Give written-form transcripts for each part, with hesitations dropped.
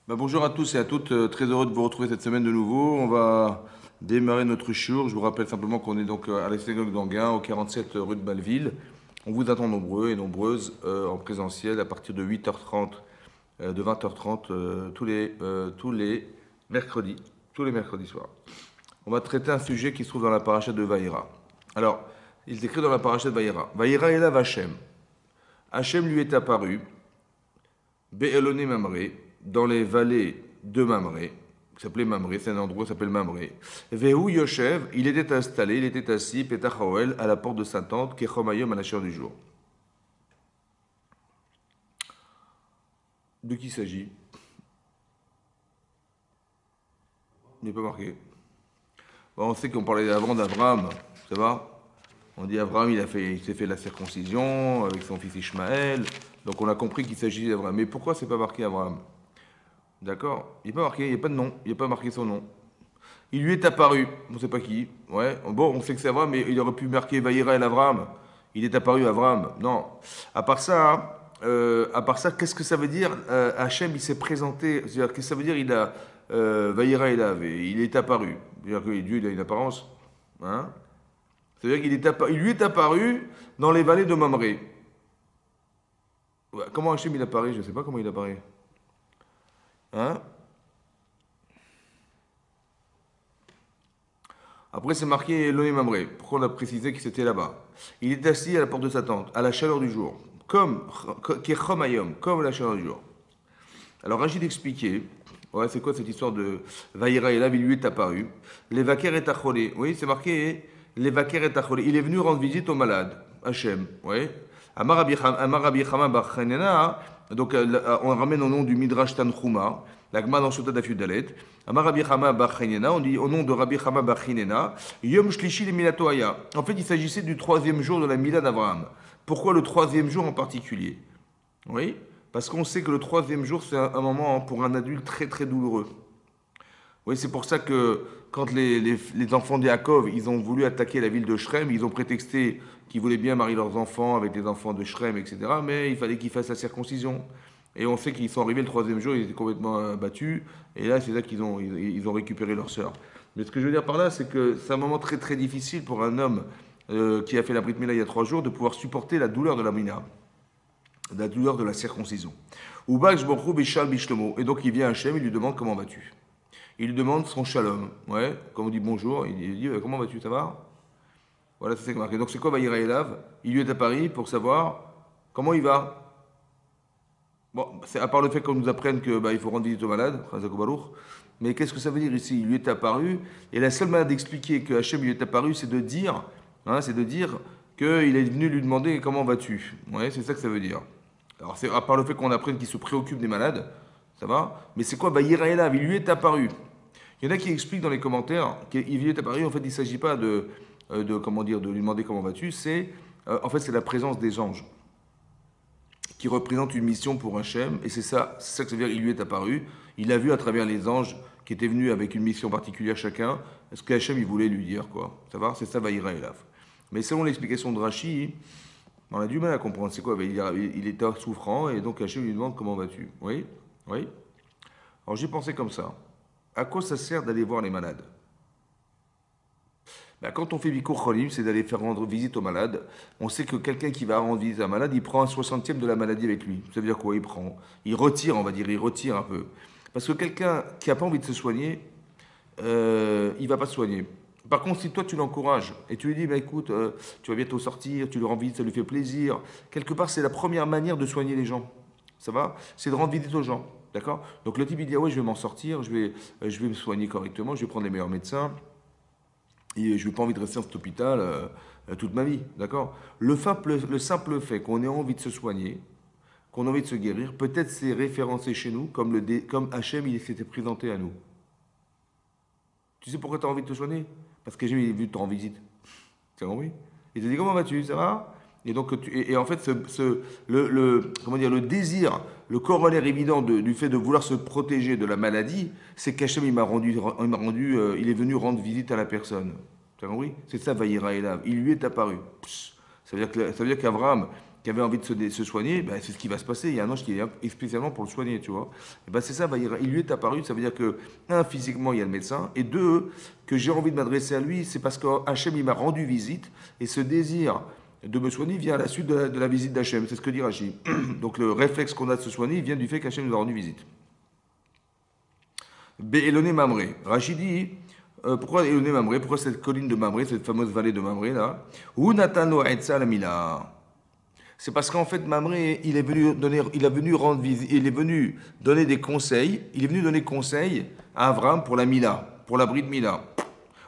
Bonjour à tous et à toutes, très heureux de vous retrouver cette semaine de nouveau. On va démarrer notre shiur. Je vous rappelle simplement qu'on est donc à la synagogue d'Anguin, au 47 rue de Belleville. On vous attend nombreux et nombreuses en présentiel à partir de 8h30, de 20h30, tous les mercredis, tous les mercredis soirs. On va traiter un sujet qui se trouve dans la paracha de Vaïra. Alors, il est écrit dans la paracha de Vaïra. Vaïra elav Hachem. Hachem lui est apparu Be'eloné Mamré, dans les vallées de Mamré, qui s'appelait Mamré, c'est un endroit qui s'appelle Mamré. Vehu Yoshev, il était installé, il était assis, Petachaoel, à la porte de sa tente, Kechomayom, à la chaleur du jour. De qui s'agit? Il n'est pas marqué. Bon, on sait qu'on parlait avant d'Abraham, ça va? On dit Abraham, il s'est fait la circoncision avec son fils Ishmaël, donc on a compris qu'il s'agit d'Abraham. Mais pourquoi c'est pas marqué Abraham? D'accord? Il n'est pas marqué, il n'y a pas de nom, il n'est pas marqué son nom. Il lui est apparu, on ne sait pas qui. Ouais, bon, on sait que c'est Abraham, mais il aurait pu marquer Vaïra el Abraham. Il est apparu Abraham. Non. À part ça, qu'est-ce que ça veut dire Hachem, il s'est présenté. C'est-à-dire, qu'est-ce que ça veut dire il a Vaïra el Av, il est apparu. C'est-à-dire que Dieu, il a une apparence. Hein? C'est-à-dire il lui est apparu dans les vallées de Mamré. Ouais, comment Hachem il apparaît? Je ne sais pas comment il apparaît. Hein? Après, c'est marqué Elohim Mamré. Pourquoi on a précisé que c'était là-bas? Il est assis à la porte de sa tente, à la chaleur du jour, comme Kechomayom, comme la chaleur du jour. Alors, Rachid expliquait, ouais, c'est quoi cette histoire de Vaïra et là, il lui est apparu. Les vaquer et acholé. Oui, c'est marqué les vaquer et acholé. Il est venu rendre visite aux malades, Hachem. Oui. Amar Rabbi Chama bar Chanina, donc on ramène au nom du Midrash Tanchuma, la Gemara dans Sota Daf Yudalet. Amar Rabbi Chama bar Chanina, on dit au nom de Rabbi Chama bar Chanina, Yom Shlishi le Milato Aya. En fait, il s'agissait du troisième jour de la Mila d'Abraham. Pourquoi le troisième jour en particulier? Oui, parce qu'on sait que le troisième jour, c'est un moment pour un adulte très très douloureux. Oui, c'est pour ça que quand les enfants d'Yaakov, ils ont voulu attaquer la ville de Shrem, ils ont prétexté qu'ils voulaient bien marier leurs enfants avec les enfants de Shrem, etc. Mais il fallait qu'ils fassent la circoncision. Et on sait qu'ils sont arrivés le troisième jour, ils étaient complètement battus. Et là, c'est là qu'ils ont récupéré leur sœur. Mais ce que je veux dire par là, c'est que c'est un moment très très difficile pour un homme qui a fait la Brit Mila il y a 3 jours de pouvoir supporter la douleur de la Mina, la douleur de la circoncision. Et donc il vient à Hachem, il lui demande comment vas-tu. Il lui demande son shalom. Ouais, quand on dit bonjour, il dit comment vas-tu, ça va? Voilà, c'est ça qui est marqué. Donc c'est quoi Vaïra Elav? Il lui est à Paris pour savoir comment il va. Bon, c'est à part le fait qu'on nous apprenne que il faut rendre visite aux malades, Chazak Baruch. Mais qu'est-ce que ça veut dire ici? Il lui est apparu, et la seule manière d'expliquer que Hachem lui est apparu, c'est de dire qu'il est venu lui demander comment vas-tu. Ouais, c'est ça que ça veut dire. Alors c'est à part le fait qu'on apprenne qu'il se préoccupe des malades, ça va? Mais c'est quoi Vaïra Elav? Il lui est apparu. Il y en a qui expliquent dans les commentaires qu'il lui est apparu, en fait, il ne s'agit pas comment dire, de lui demander comment vas-tu, en fait, c'est la présence des anges qui représente une mission pour Hachem, et c'est ça que ça veut dire, il lui est apparu. Il a vu à travers les anges qui étaient venus avec une mission particulière chacun, ce que Hachem il voulait lui dire, quoi. Ça va? C'est ça, Vaïra Elav. Mais selon l'explication de Rashi, on a du mal à comprendre. C'est quoi? Il était souffrant, et donc Hachem lui demande comment vas-tu. Oui? Oui? Alors j'ai pensé comme ça. À quoi ça sert d'aller voir les malades? Quand on fait Bikur Cholim, c'est d'aller faire rendre visite aux malades. On sait que quelqu'un qui va rendre visite à un malade, il prend un soixantième de la maladie avec lui. Ça veut dire quoi? Il retire, on va dire, il retire un peu. Parce que quelqu'un qui n'a pas envie de se soigner, il ne va pas se soigner. Par contre, si toi tu l'encourages et tu lui dis, écoute, tu vas bientôt sortir, tu lui rends visite, ça lui fait plaisir, quelque part c'est la première manière de soigner les gens. Ça va? C'est de rendre visite aux gens. D'accord? Donc le type il dit, ah ouais, je vais m'en sortir, je vais me soigner correctement, je vais prendre les meilleurs médecins, et je n'ai pas envie de rester dans cet hôpital toute ma vie. D'accord? Le simple fait qu'on ait envie de se soigner, qu'on ait envie de se guérir, peut-être c'est référencé chez nous comme Hachem il s'était présenté à nous. Tu sais pourquoi tu as envie de te soigner? Parce qu'Hachem il est venu te rendre visite. Tu as compris? Il te dit comment vas-tu? Ça va? Et donc, et en fait, comment dire, le désir, le corollaire évident du fait de vouloir se protéger de la maladie, c'est qu'Hachem, il est venu rendre visite à la personne. Tu as compris? C'est ça, Vaïra Elav. Il lui est apparu. Ça veut dire qu'Abraham, qui avait envie de se soigner, ben, c'est ce qui va se passer. Il y a un ange qui est spécialement pour le soigner, tu vois. Et ben, c'est ça, ben, il lui est apparu, ça veut dire que, un, physiquement, il y a le médecin, et deux, que j'ai envie de m'adresser à lui, c'est parce qu'Hachem, il m'a rendu visite, et ce désir de me soigner vient à la suite de la visite d'Hachem. C'est ce que dit Rachid. Donc le réflexe qu'on a de se soigner, il vient du fait qu'Hachem nous a rendu visite. Béloné Mamré. Rachid dit, pourquoi Éloné Mamré? Pourquoi cette colline de Mamré, cette fameuse vallée de Mamré là? Où Natano Aetsa la Mila? C'est parce qu'en fait, Mamré, il est venu rendre visite, il est venu donner des conseils, il est venu donner conseil à Avram pour la Mila, pour l'abri de Mila.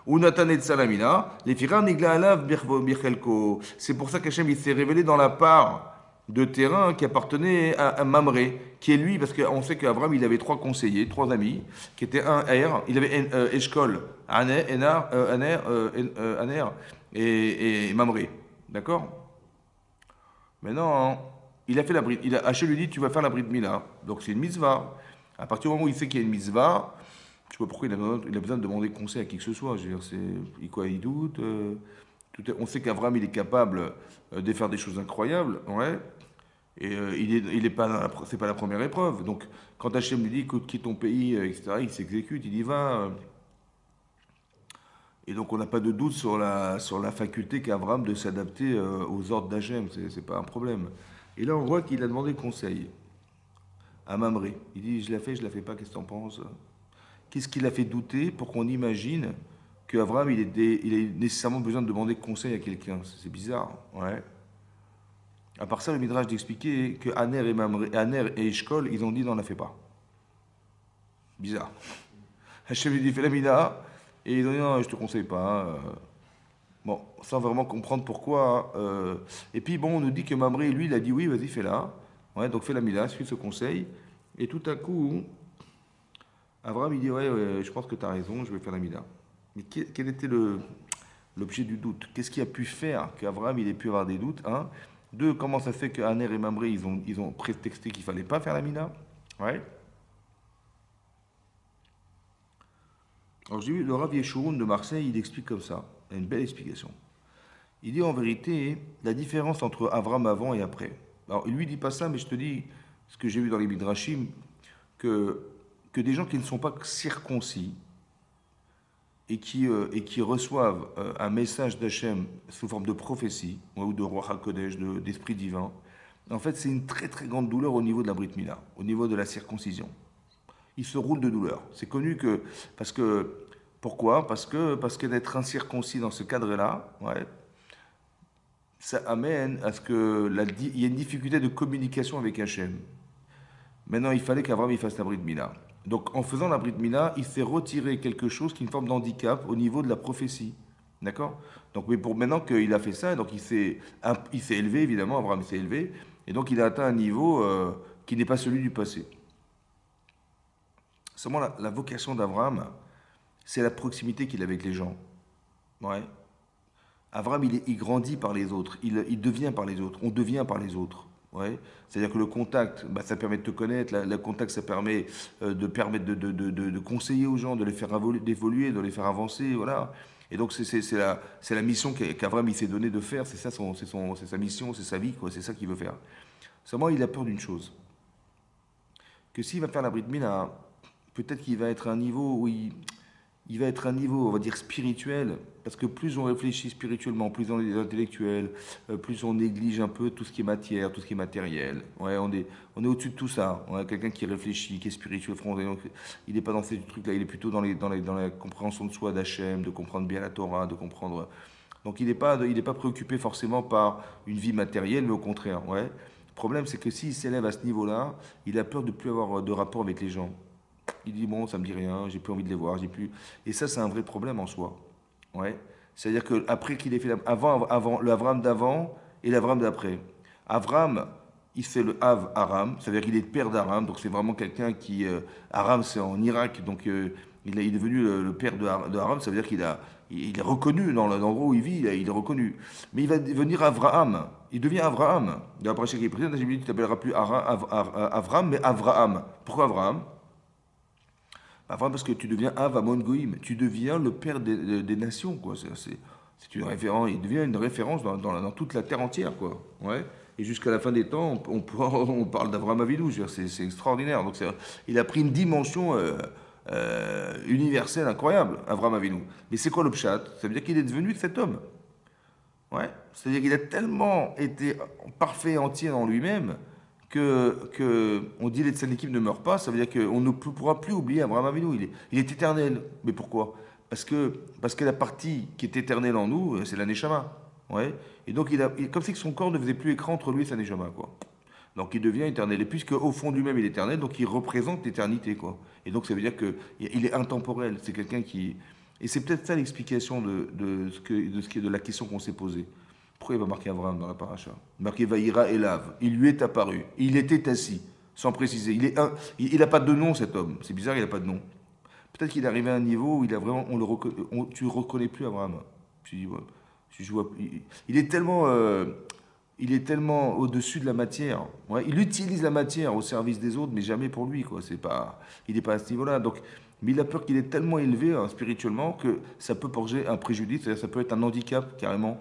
Ou Nathan et Salamina, les Firan Nigla Alav Birchelko. C'est pour ça qu'Hachem il s'est révélé dans la part de terrain qui appartenait à Mamré, qui est lui, parce qu'on sait qu'Avram il avait trois conseillers, trois amis, qui étaient un Er, il avait Eshkol, Aner et Mamré. D'accord? Maintenant, il a fait la bride. Hachem lui dit tu vas faire la bride Mila. Donc c'est une mitzvah. À partir du moment où il sait qu'il y a une mitzvah, je sais pas pourquoi il a besoin de demander conseil à qui que ce soit. Je veux dire, il doute. On sait qu'Avram il est capable de faire des choses incroyables, ouais. Et il est pas, c'est pas la première épreuve. Donc quand Hachem lui dit écoute, quitte ton pays, etc., il s'exécute, il y va. Et donc on n'a pas de doute sur la faculté qu'Avram de s'adapter aux ordres d'Hachem. C'est pas un problème. Et là on voit qu'il a demandé conseil à Mamré. Il dit je la fais pas, qu'est-ce que t'en penses? Qu'est-ce qui l'a fait douter pour qu'on imagine qu'Avram, il a nécessairement besoin de demander conseil à quelqu'un? C'est bizarre, ouais. À part ça, le Midrash d'expliquer que Aner et Eshkol, ils ont dit non, on ne la fait pas. Bizarre. Hachem lui dit fais la mina, et ils ont dit non, je te conseille pas. Bon, sans vraiment comprendre pourquoi. Et puis bon, on nous dit que Mamré, lui, il a dit oui, vas-y, fais-la. Ouais, donc fais la mina, suis ce conseil. Et tout à coup, Avram, il dit ouais, je pense que tu as raison, je vais faire la mina. Mais quel était l'objet du doute? Qu'est-ce qui a pu faire qu'Avram, il ait pu avoir des doutes? Un. Deux, comment ça fait que Aner et Mamré, ils ont prétexté qu'il fallait pas faire la mina? Ouais. Alors j'ai vu le Rav Yeshurun de Marseille, il explique comme ça. Il a une belle explication. Il dit en vérité la différence entre Avram avant et après. Alors il lui dit pas ça, mais je te dis ce que j'ai vu dans les Midrashim, que des gens qui ne sont pas circoncis et qui reçoivent un message d'Hachem sous forme de prophétie ou de Roi HaKodesh, d'esprit divin, en fait c'est une très très grande douleur au niveau de la Brit Mila, au niveau de la circoncision. Ils se roulent de douleur. C'est connu que pourquoi? Parce que d'être incirconcis dans ce cadre-là, ouais, ça amène à ce que il y ait une difficulté de communication avec Hachem. Maintenant, il fallait qu'Avram il fasse la Brit Mila. Donc, en faisant la Brit Mila, il s'est retiré quelque chose qui est une forme d'handicap au niveau de la prophétie. D'accord? Donc, mais pour maintenant qu'il a fait ça, donc il s'est élevé, évidemment, Avram s'est élevé, et donc il a atteint un niveau qui n'est pas celui du passé. Seulement, la vocation d'Avram, c'est la proximité qu'il a avec les gens. Ouais. Avram, il grandit par les autres, il devient par les autres, on devient par les autres. Ouais. C'est-à-dire que le contact, bah, ça permet de te connaître, le contact, ça permet de conseiller aux gens, de les faire d'évoluer, de les faire avancer, voilà. Et donc c'est la mission qu'Avram il s'est donné de faire, c'est ça c'est sa mission, c'est sa vie, quoi, c'est ça qu'il veut faire. Seulement, il a peur d'une chose, que s'il va faire la Brit Mila, peut-être qu'il va être à un niveau où il va être à un niveau, on va dire, spirituel, parce que plus on réfléchit spirituellement, plus on est intellectuel, plus on néglige un peu tout ce qui est matière, tout ce qui est matériel. Ouais, on est au-dessus de tout ça. On a quelqu'un qui réfléchit, qui est spirituel, donc il n'est pas dans ces trucs-là, il est plutôt dans la compréhension de soi, d'Hachem, de comprendre bien la Torah, de comprendre... Donc il n'est pas préoccupé forcément par une vie matérielle, mais au contraire, ouais. Le problème, c'est que s'il s'élève à ce niveau-là, il a peur de ne plus avoir de rapport avec les gens. Il dit bon, ça me dit rien, j'ai plus envie de les voir, j'ai plus. Et ça, c'est un vrai problème en soi. Ouais. C'est-à-dire que après qu'il ait fait avant le Avram d'avant et l'Avram d'après. Avram, il fait le Av Aram, c'est-à-dire qu'il est le père d'Aram, donc c'est vraiment quelqu'un qui Aram, c'est en Irak, donc il est devenu le père de Aram, ça veut dire il est reconnu dans l'endroit où il vit, il est reconnu. Mais il va devenir Avraham. Il devient Avraham. D'après ce qui est président, j'ai dit tu t'appelleras plus Avram, mais Avraham. Pourquoi Avraham? Avant, parce que tu deviens Avamon Goïm, tu deviens le père des nations, quoi. C'est une référence, il devient une référence dans toute la terre entière, quoi. Ouais. Et jusqu'à la fin des temps, on parle d'Avraham Avinu. C'est extraordinaire. Donc il a pris une dimension universelle incroyable, Avraham Avinu. Mais c'est quoi le pshat? Ça veut dire qu'il est devenu cet homme. Ouais. C'est-à-dire qu'il a tellement été parfait et entier en lui-même que on dit les tzadikim ne meurent pas. Ça veut dire qu'on ne pourra plus oublier Avraham Avinu. Il est éternel. Mais pourquoi? Parce que la partie qui est éternelle en nous, c'est la neshama. Ouais. Et donc, comme si son corps ne faisait plus écran entre lui et sa neshama, quoi. Donc, il devient éternel. Et puisque au fond de lui-même, il est éternel, donc il représente l'éternité, quoi. Et donc, ça veut dire qu'il est intemporel. C'est quelqu'un qui... Et c'est peut-être ça l'explication de la question qu'on s'est posée. Pourquoi il va marquer Abraham dans la paracha? Marqué Vaïra Elav. Il lui est apparu. Il était assis, sans préciser. Il n'a pas de nom, cet homme. C'est bizarre, il n'a pas de nom. Peut-être qu'il est arrivé à un niveau où il a vraiment, tu ne reconnais plus Abraham. Tu dis, ouais, il est tellement au-dessus de la matière. Ouais, il utilise la matière au service des autres, mais jamais pour lui, quoi. Il n'est pas à ce niveau-là. Donc, mais il a peur qu'il est tellement élevé hein, spirituellement que ça peut porter un préjudice, c'est-à-dire ça peut être un handicap carrément.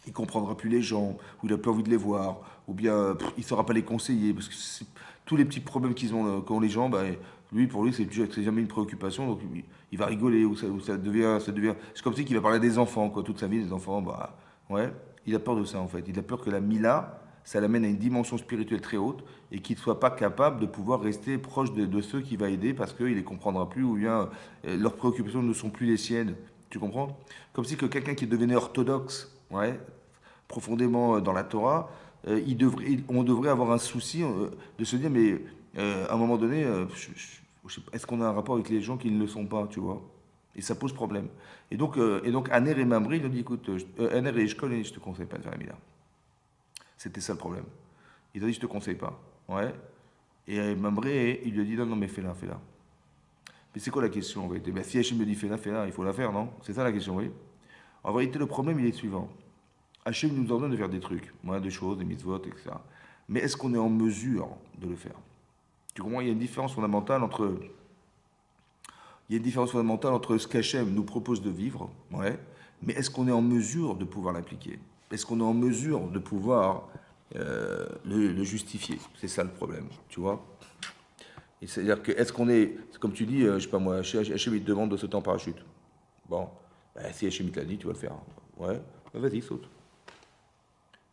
Il comprendra plus les gens, ou il a plus envie de les voir, ou bien il ne saura pas les conseiller, parce que tous les petits problèmes qu'ont les gens, bah, lui, pour lui, c'est jamais une préoccupation, donc il va rigoler, ou ça devient, c'est comme si qu'il va parler des enfants, quoi, toute sa vie, des enfants, bah, ouais, il a peur de ça, en fait. Il a peur que la Mila, ça l'amène à une dimension spirituelle très haute, et qu'il ne soit pas capable de pouvoir rester proche de ceux qu'il va aider, parce qu'il ne les comprendra plus, ou bien leurs préoccupations ne sont plus les siennes. Tu comprends? Comme si que quelqu'un qui devenait orthodoxe, ouais, profondément dans la Torah, on devrait avoir un souci de se dire, mais à un moment donné, est-ce qu'on a un rapport avec les gens qui ne le sont pas, tu vois? Et ça pose problème. Et donc Aner et Mamri, ils ont dit, écoute, Aner et Eshkol, je te conseille pas de faire la Mila. C'était ça le problème. Ils ont dit, je te conseille pas. Ouais. Et Mamri, il lui a dit, non, non, mais fais-la, fais-la. Mais c'est quoi la question en vérité? Ben, si Hachem me dit fais-la, il faut la faire, non? C'est ça la question, oui. En vérité, le problème, il est suivant. Hachem nous ordonne de faire des trucs, des choses, des mitzvot, etc. Mais est-ce qu'on est en mesure de le faire? Tu comprends? Il y a une différence fondamentale entre ce qu'Hachem nous propose de vivre, ouais, mais est-ce qu'on est en mesure de pouvoir l'appliquer? Est-ce qu'on est en mesure de pouvoir le justifier? C'est ça le problème, tu vois? Et c'est-à-dire que est-ce qu'on est, comme tu dis, je sais pas moi, Hachem il te demande de sauter en parachute. Bon, ben, si Hachem il te l'a dit, tu vas le faire. Ouais, ben, vas-y, saute.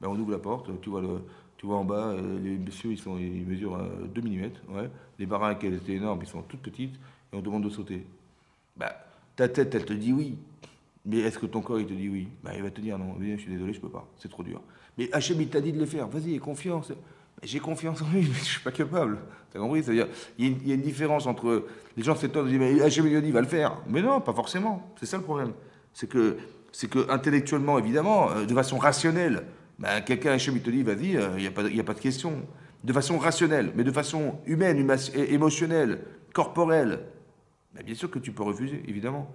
Ben, on ouvre la porte, tu vois en bas, les messieurs ils mesurent 2 mm, ouais. Les baraques elles étaient énormes, ils sont toutes petites, et on demande de sauter. Ben, ta tête elle te dit oui, mais est-ce que ton corps il te dit oui? Ben, il va te dire non, je suis désolé, je peux pas, c'est trop dur. Mais Hachem il t'a dit de le faire, vas-y, aie confiance. Ben, j'ai confiance en lui, mais je suis pas capable. T'as compris? C'est-à-dire, il y a une différence entre les gens s'étonnent, ils disent mais Hachem il a dit il va le faire. Mais non, pas forcément. C'est ça le problème. C'est que intellectuellement, évidemment, de façon rationnelle, ben, quelqu'un, Hachem, il te dit, vas-y, il y a pas de question. De façon rationnelle, mais de façon humaine, émotionnelle, corporelle, ben, bien sûr que tu peux refuser, évidemment.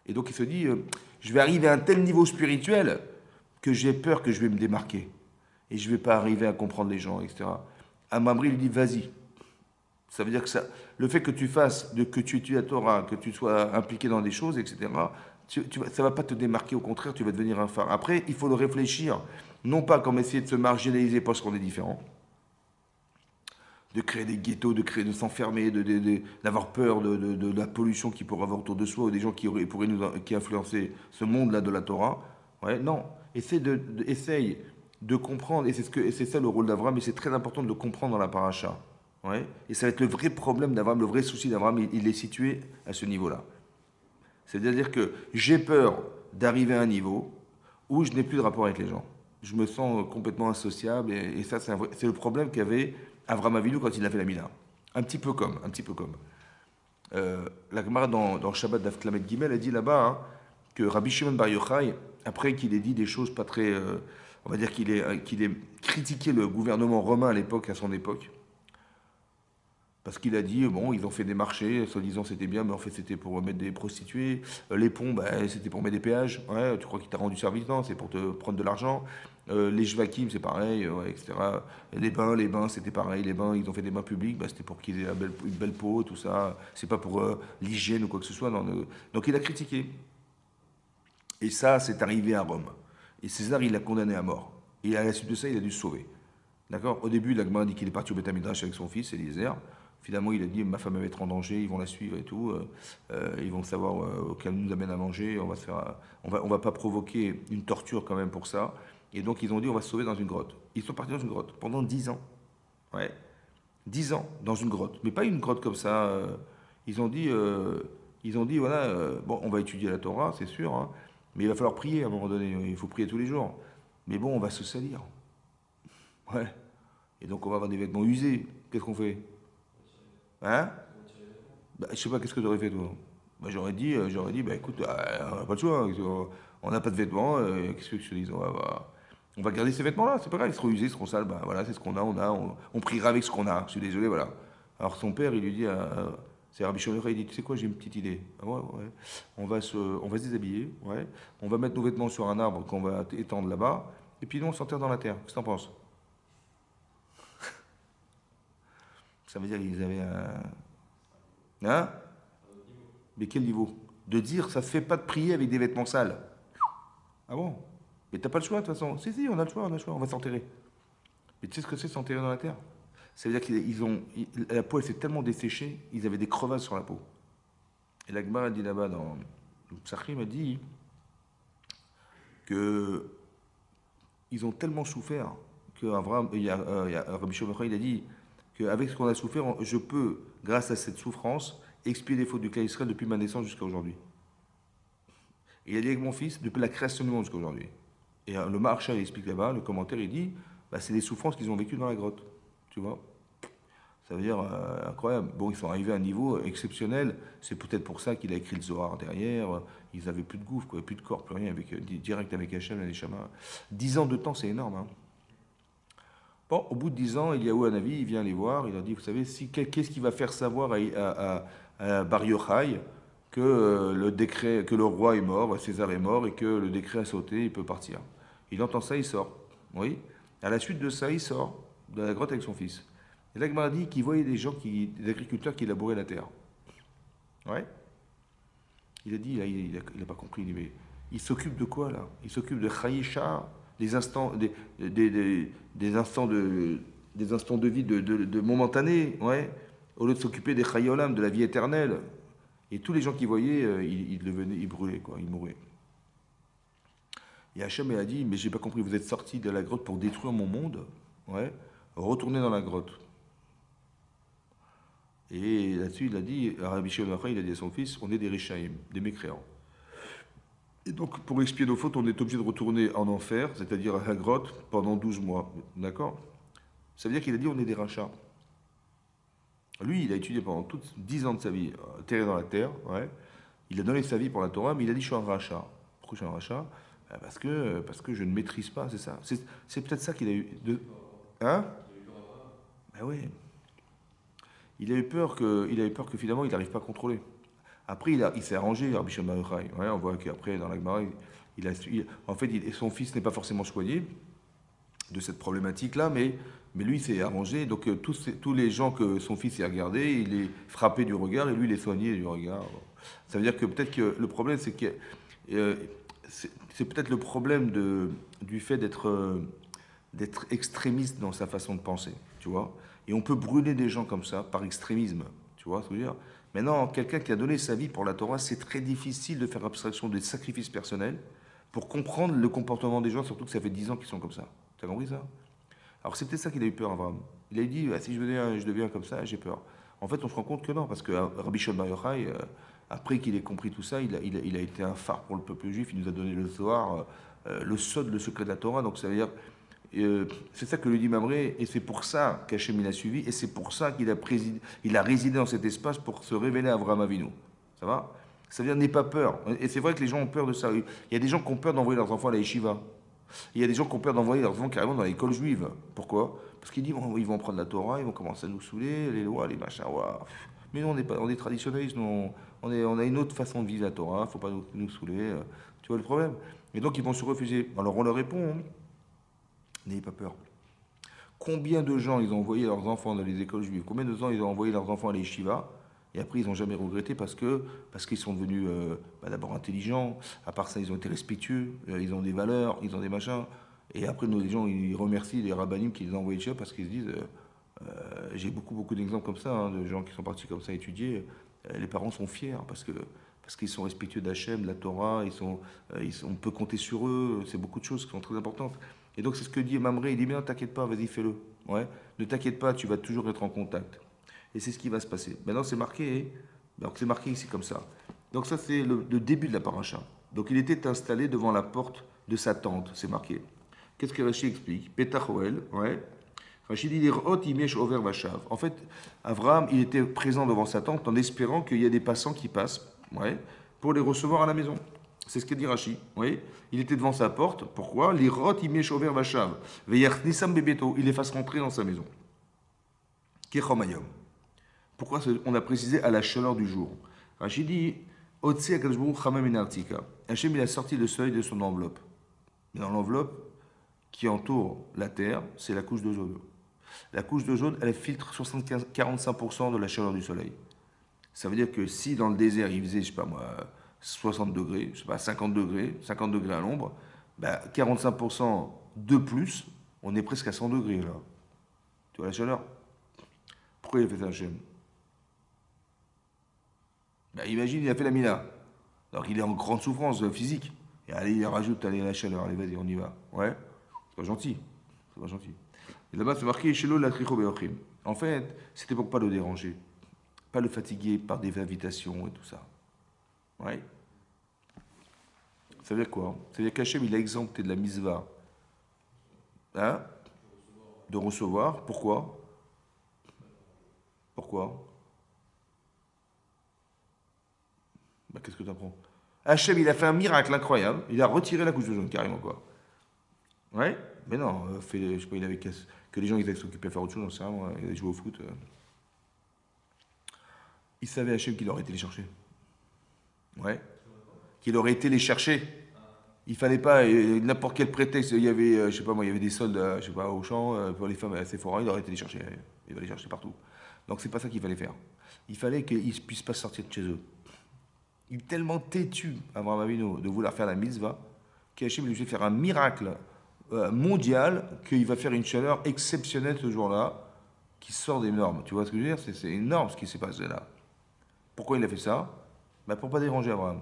Et donc il se dit, je vais arriver à un tel niveau spirituel que j'ai peur que je vais me démarquer. Et je ne vais pas arriver à comprendre les gens, etc. Amamri lui dit, vas-y. Ça veut dire que le fait que tu fasses, que tu étudies la Torah, que tu sois impliqué dans des choses, etc., ça ne va pas te démarquer, au contraire, tu vas devenir un phare. Après, il faut le réfléchir, non pas comme essayer de se marginaliser parce qu'on est différent, de créer des ghettos, de s'enfermer, d'avoir peur de la pollution qui pourrait avoir autour de soi, ou des gens pourraient qui influencer ce monde-là de la Torah. Ouais, non, essaye de comprendre, et c'est ça le rôle d'Abraham, et c'est très important de le comprendre dans la paracha. Ouais, et ça va être le vrai problème d'Abraham, le vrai souci d'Abraham, il est situé à ce niveau-là. C'est-à-dire que j'ai peur d'arriver à un niveau où je n'ai plus de rapport avec les gens. Je me sens complètement insociable et ça, c'est le problème qu'avait Avraham Avinu quand il a fait la Mila. Un petit peu comme. La Gemara dans Shabbat d'Afklamet Gimel a dit là-bas hein, que Rabbi Shimon Bar Yochai, après qu'il ait dit des choses pas très... on va dire qu'il ait critiqué le gouvernement romain à l'époque, à son époque, parce qu'il a dit, bon, ils ont fait des marchés, soi-disant c'était bien, mais en fait c'était pour mettre des prostituées. Les ponts, bah, c'était pour mettre des péages. Ouais, tu crois qu'il t'a rendu service? Non, c'est pour te prendre de l'argent. Les Jvakim, c'est pareil, ouais, etc. Les bains, c'était pareil. Les bains, ils ont fait des bains publics, bah, c'était pour qu'ils aient une belle peau, tout ça. C'est pas pour l'hygiène ou quoi que ce soit. Non, donc il a critiqué. Et ça, c'est arrivé à Rome. Et César, il l'a condamné à mort. Et à la suite de ça, il a dû se sauver. D'accord. Au début, la Gemara dit qu'il est parti au Beth Midrash avec son fils, Eliezer. Finalement, il a dit ma femme va être en danger, ils vont la suivre et tout. Ils vont savoir qu'elle nous amène à manger. On va se faire, on va pas provoquer une torture quand même pour ça. Et donc, ils ont dit on va se sauver dans une grotte. Ils sont partis dans une grotte pendant 10 ans. Ouais. 10 ans dans une grotte. Mais pas une grotte comme ça. Ils ont dit, voilà, bon, on va étudier la Torah, c'est sûr, hein, mais il va falloir prier à un moment donné. Il faut prier tous les jours. Mais bon, on va se salir. Ouais. Et donc, on va avoir des vêtements usés. Qu'est-ce qu'on fait? Hein? Bah, je sais pas, qu'est-ce que tu aurais fait, toi? Bah, j'aurais dit, bah écoute, on n'a pas le choix, hein. On n'a pas de vêtements, qu'est-ce que je te dis? On va garder ces vêtements-là, c'est pas grave, ils seront usés, ils seront sales, bah voilà, c'est ce qu'on a, on priera avec ce qu'on a, je suis désolé, voilà. Alors son père, il lui dit, c'est Rabbi Shimon, il dit, tu sais quoi, j'ai une petite idée. Ah ouais, ouais. On va se déshabiller, ouais. On va mettre nos vêtements sur un arbre qu'on va étendre là-bas, et puis nous, on s'enterre dans la terre. Qu'est-ce que t'en penses? Ça veut dire qu'ils avaient un... Hein? Mais quel niveau? De dire, ça se fait pas de prier avec des vêtements sales. Ah bon? Mais t'as pas le choix de toute façon. Si, si, on a le choix, on va s'enterrer. Mais tu sais ce que c'est s'enterrer dans la terre? Ça veut dire la peau elle s'est tellement desséchée, ils avaient des crevasses sur la peau. Et l'Agmar a dit là-bas dans le Psachim a dit que ils ont tellement souffert que il y a Rabbi Shimon il a dit qu'avec ce qu'on a souffert, je peux, grâce à cette souffrance, expier les fautes du clan Israël depuis ma naissance jusqu'à aujourd'hui. Et il a dit avec mon fils, depuis la création du monde jusqu'à aujourd'hui. Et le Maharshal explique là-bas, le commentaire, il dit, bah, c'est les souffrances qu'ils ont vécues dans la grotte. Tu vois? Ça veut dire incroyable. Bon, ils sont arrivés à un niveau exceptionnel. C'est peut-être pour ça qu'il a écrit le Zohar derrière. Ils n'avaient plus de gouffre, quoi, plus de corps, plus rien, direct avec Hachem, les Neshama. 10 ans de temps, c'est énorme. Hein. Bon, au bout de 10 ans, Eliyahu Hanavi, il vient les voir. Il leur dit, vous savez, qu'est-ce qui va faire savoir à Bar Yochai que que le roi est mort, César est mort et que le décret a sauté, il peut partir. Il entend ça, il sort. Oui. À la suite de ça, il sort de la grotte avec son fils. Et là, il dit qu'il voyait des agriculteurs qui labouraient la terre. Ouais. Il a dit, là, il n'a pas compris. Mais il s'occupe de quoi là? Il s'occupe de Chaïcha, des instants, des instants des instants de vie de momentanés, ouais. Au lieu de s'occuper des Chayolam, de la vie éternelle. Et tous les gens qui voyaient, ils brûlaient, quoi, ils mouraient. Et Hachem a dit, mais j'ai pas compris, vous êtes sortis de la grotte pour détruire mon monde, ouais. Retournez dans la grotte. Et là-dessus, il a dit, Rabbi Shimon il a dit à son fils, on est des Rishaïm, des mécréants. Et donc, pour expier nos fautes, on est obligé de retourner en enfer, c'est-à-dire à la grotte, pendant 12 mois. D'accord? Ça veut dire qu'il a dit, on est des rachats. Lui, il a étudié pendant 10 ans de sa vie, terre dans la terre, ouais. Il a donné sa vie pour la Torah, mais il a dit, je suis un rachat. Pourquoi je suis un rachat? Parce que je ne maîtrise pas, c'est ça. C'est peut-être ça qu'il a eu. Hein? Ben oui. Il a eu peur que finalement il n'arrive pas à contrôler. Après, il s'est arrangé, Rabbi Shimon Bar Yochai. Ouais, on voit qu'après, dans la Gemara, en fait, son fils n'est pas forcément soigné de cette problématique-là, mais lui, il s'est arrangé. Donc, tous les gens que son fils a regardé, il est frappé du regard et lui, il est soigné du regard. Ça veut dire que peut-être que le problème, c'est que c'est peut-être le problème du fait d'être extrémiste dans sa façon de penser, tu vois. Et on peut brûler des gens comme ça par extrémisme, tu vois ce que je veux dire. Maintenant, quelqu'un qui a donné sa vie pour la Torah, c'est très difficile de faire abstraction des sacrifices personnels pour comprendre le comportement des gens, surtout que ça fait 10 ans qu'ils sont comme ça. Tu as compris ça? Alors c'est peut-être ça qu'il a eu peur, Abraham. Il a dit, ah, si je deviens comme ça, j'ai peur. En fait, on se rend compte que non, parce que Rabbi Shimon Bar Yochai, après qu'il ait compris tout ça, il a été un phare pour le peuple juif, il nous a donné le Zohar, le Sod, le secret de la Torah, donc ça veut dire c'est ça que le dit Mamré, et c'est pour ça qu'Hachem il a suivi, et c'est pour ça il a résidé dans cet espace pour se révéler à Avraham Avinu. Ça va? Ça veut dire n'aie pas peur. Et c'est vrai que les gens ont peur de ça. Il y a des gens qui ont peur d'envoyer leurs enfants à la yeshiva. Il y a des gens qui ont peur d'envoyer leurs enfants carrément dans l'école juive. Pourquoi? Parce qu'ils disent ils vont prendre la Torah, ils vont commencer à nous saouler, les lois, les machins. Ouah. Mais nous, on est traditionnalistes, on a une autre façon de vivre la Torah, il ne faut pas nous saouler. Tu vois le problème? Et donc ils vont se refuser. Alors on leur répond, hein. N'ayez pas peur. Combien de gens ils ont envoyé leurs enfants dans les écoles juives? Combien de gens ils ont envoyé leurs enfants à l'Yeshiva? Et après, ils n'ont jamais regretté parce qu'ils sont devenus d'abord intelligents. À part ça, ils ont été respectueux. Ils ont des valeurs, ils ont des machins. Et après, nous, les gens, ils remercient les rabbinim qui les ont envoyés chez eux parce qu'ils se disent, j'ai beaucoup d'exemples comme ça, hein, de gens qui sont partis comme ça étudier. Les parents sont fiers parce qu'ils sont respectueux d'Hachem, de la Torah, on peut compter sur eux, c'est beaucoup de choses qui sont très importantes. Et donc c'est ce que dit Mamré, il dit, mais non, t'inquiète pas, vas-y, fais-le. Ouais, ne t'inquiète pas, tu vas toujours être en contact. Et c'est ce qui va se passer. Maintenant, c'est marqué, donc c'est marqué ici comme ça. Donc ça, c'est le début de la paracha. Donc il était installé devant la porte de sa tente, c'est marqué. Qu'est-ce que Rachid explique? Petachoel, ouais. Rachid dit Hot imiesh over vachav. En fait, Abraham, il était présent devant sa tente en espérant qu'il y ait des passants qui passent, ouais, pour les recevoir à la maison. C'est ce que dit Rachid. Oui. Il était devant sa porte. Pourquoi? L'irot imiesh over vachav. Veyachnisam bebeto. Il les fasse rentrer dans sa maison. Kechomayom. Pourquoi on a précisé à la chaleur du jour? Rachid dit Otse akashbou chamam inartika. Hachem, il a sorti le seuil de son enveloppe. Dans l'enveloppe qui entoure la terre, c'est la couche d'ozone. La couche d'ozone, elle filtre 45% de la chaleur du soleil. Ça veut dire que si dans le désert, il faisait, je sais pas moi, 60 degrés, je sais pas, 50 degrés à l'ombre, bah 45% de plus, on est presque à 100 degrés là. Tu vois la chaleur? Pourquoi il a fait ça, Hachem? Bah, imagine, il a fait la mina. Donc il est en grande souffrance physique. Et allez, il rajoute allez, la chaleur. Allez, vas-y, on y va. Ouais, c'est pas gentil. C'est pas gentil. Et là-bas, c'est marqué chez l'eau la tricho beochim. En fait, c'était pour pas le déranger. Pas le fatiguer par des invitations et tout ça. Ouais. Ça veut dire quoi? Ça veut dire qu'Hachem, il a exempté de la misva. Hein? De recevoir. Pourquoi? Pourquoi? Bah, qu'est-ce que tu apprends? Hachem, il a fait un miracle incroyable. Il a retiré la couche de jaune, carrément, quoi. Ouais? Mais non, je sais pas, il avait que les gens ils allaient s'occuper à faire autre chose, j'en sais rien, moi, ils allaient jouer au foot. Il savait Hachem qu'il aurait été les chercher. Ouais? Qu'il aurait été les chercher. Il fallait pas, n'importe quel prétexte, il y avait, je sais pas moi, il y avait des soldes, je sais pas, au champ, pour les femmes à Sephora, il aurait été les chercher. Il va les chercher partout. Donc c'est pas ça qu'il fallait faire. Il fallait qu'ils ne puissent pas sortir de chez eux. Il est tellement têtu, Abraham Avinu, de vouloir faire la mitzvah, qu'Hachem lui fait faire un miracle mondial, qu'il va faire une chaleur exceptionnelle ce jour-là, qui sort des normes. Tu vois ce que je veux dire? C'est énorme ce qui s'est passé là. Pourquoi il a fait ça? Bah, pour pas déranger Abraham.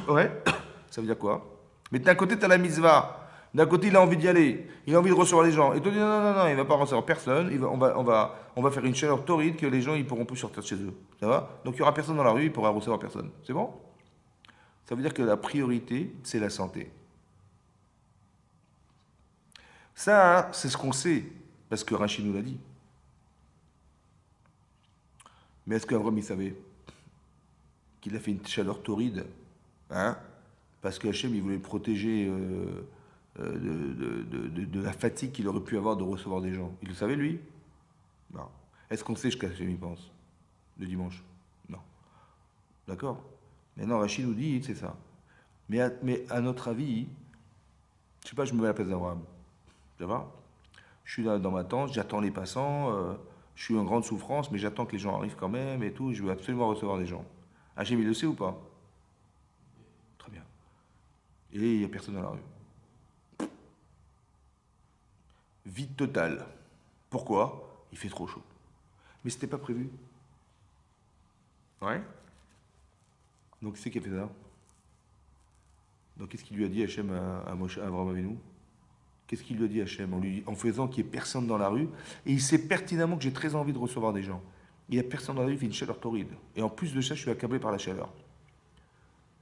Ouais? Ça veut dire quoi? Mais d'un côté, tu as la mitzvah. D'un côté, il a envie d'y aller. Il a envie de recevoir les gens. Et toi, dis non, il ne va pas recevoir personne. On va faire une chaleur torride que les gens ils pourront plus sortir de chez eux. Ça va? Donc, il n'y aura personne dans la rue, il pourra recevoir personne. C'est bon? Ça veut dire que la priorité, c'est la santé. Ça, c'est ce qu'on sait, parce que Rachid nous l'a dit. Mais est-ce qu'Abraham, il savait qu'il a fait une chaleur torride, hein? Parce que Hachem, il voulait le protéger de la fatigue qu'il aurait pu avoir de recevoir des gens. Il le savait, lui? Non. Est-ce qu'on sait ce qu'Hachem y pense? Le dimanche? Non. D'accord? Maintenant, Rachid nous dit, c'est ça. Mais à notre avis, je sais pas, je me mets à la place d'Abraham. Ça va? Je suis là dans ma tente, j'attends les passants, je suis en grande souffrance, mais j'attends que les gens arrivent quand même et tout, je veux absolument recevoir des gens. Hachem, il le sait ou pas? Très bien. Et il n'y a personne dans la rue. Vide total. Pourquoi? Il fait trop chaud. Mais c'était pas prévu. Ouais? Donc c'est qui a fait ça? Donc qu'est-ce qu'il lui a dit Hachem à Abraham Avinu? Qu'est-ce qu'il lui a dit Hachem en faisant qu'il n'y ait personne dans la rue? Et il sait pertinemment que j'ai très envie de recevoir des gens. Il n'y a personne dans la rue, il fait une chaleur torride. Et en plus de ça, je suis accablé par la chaleur.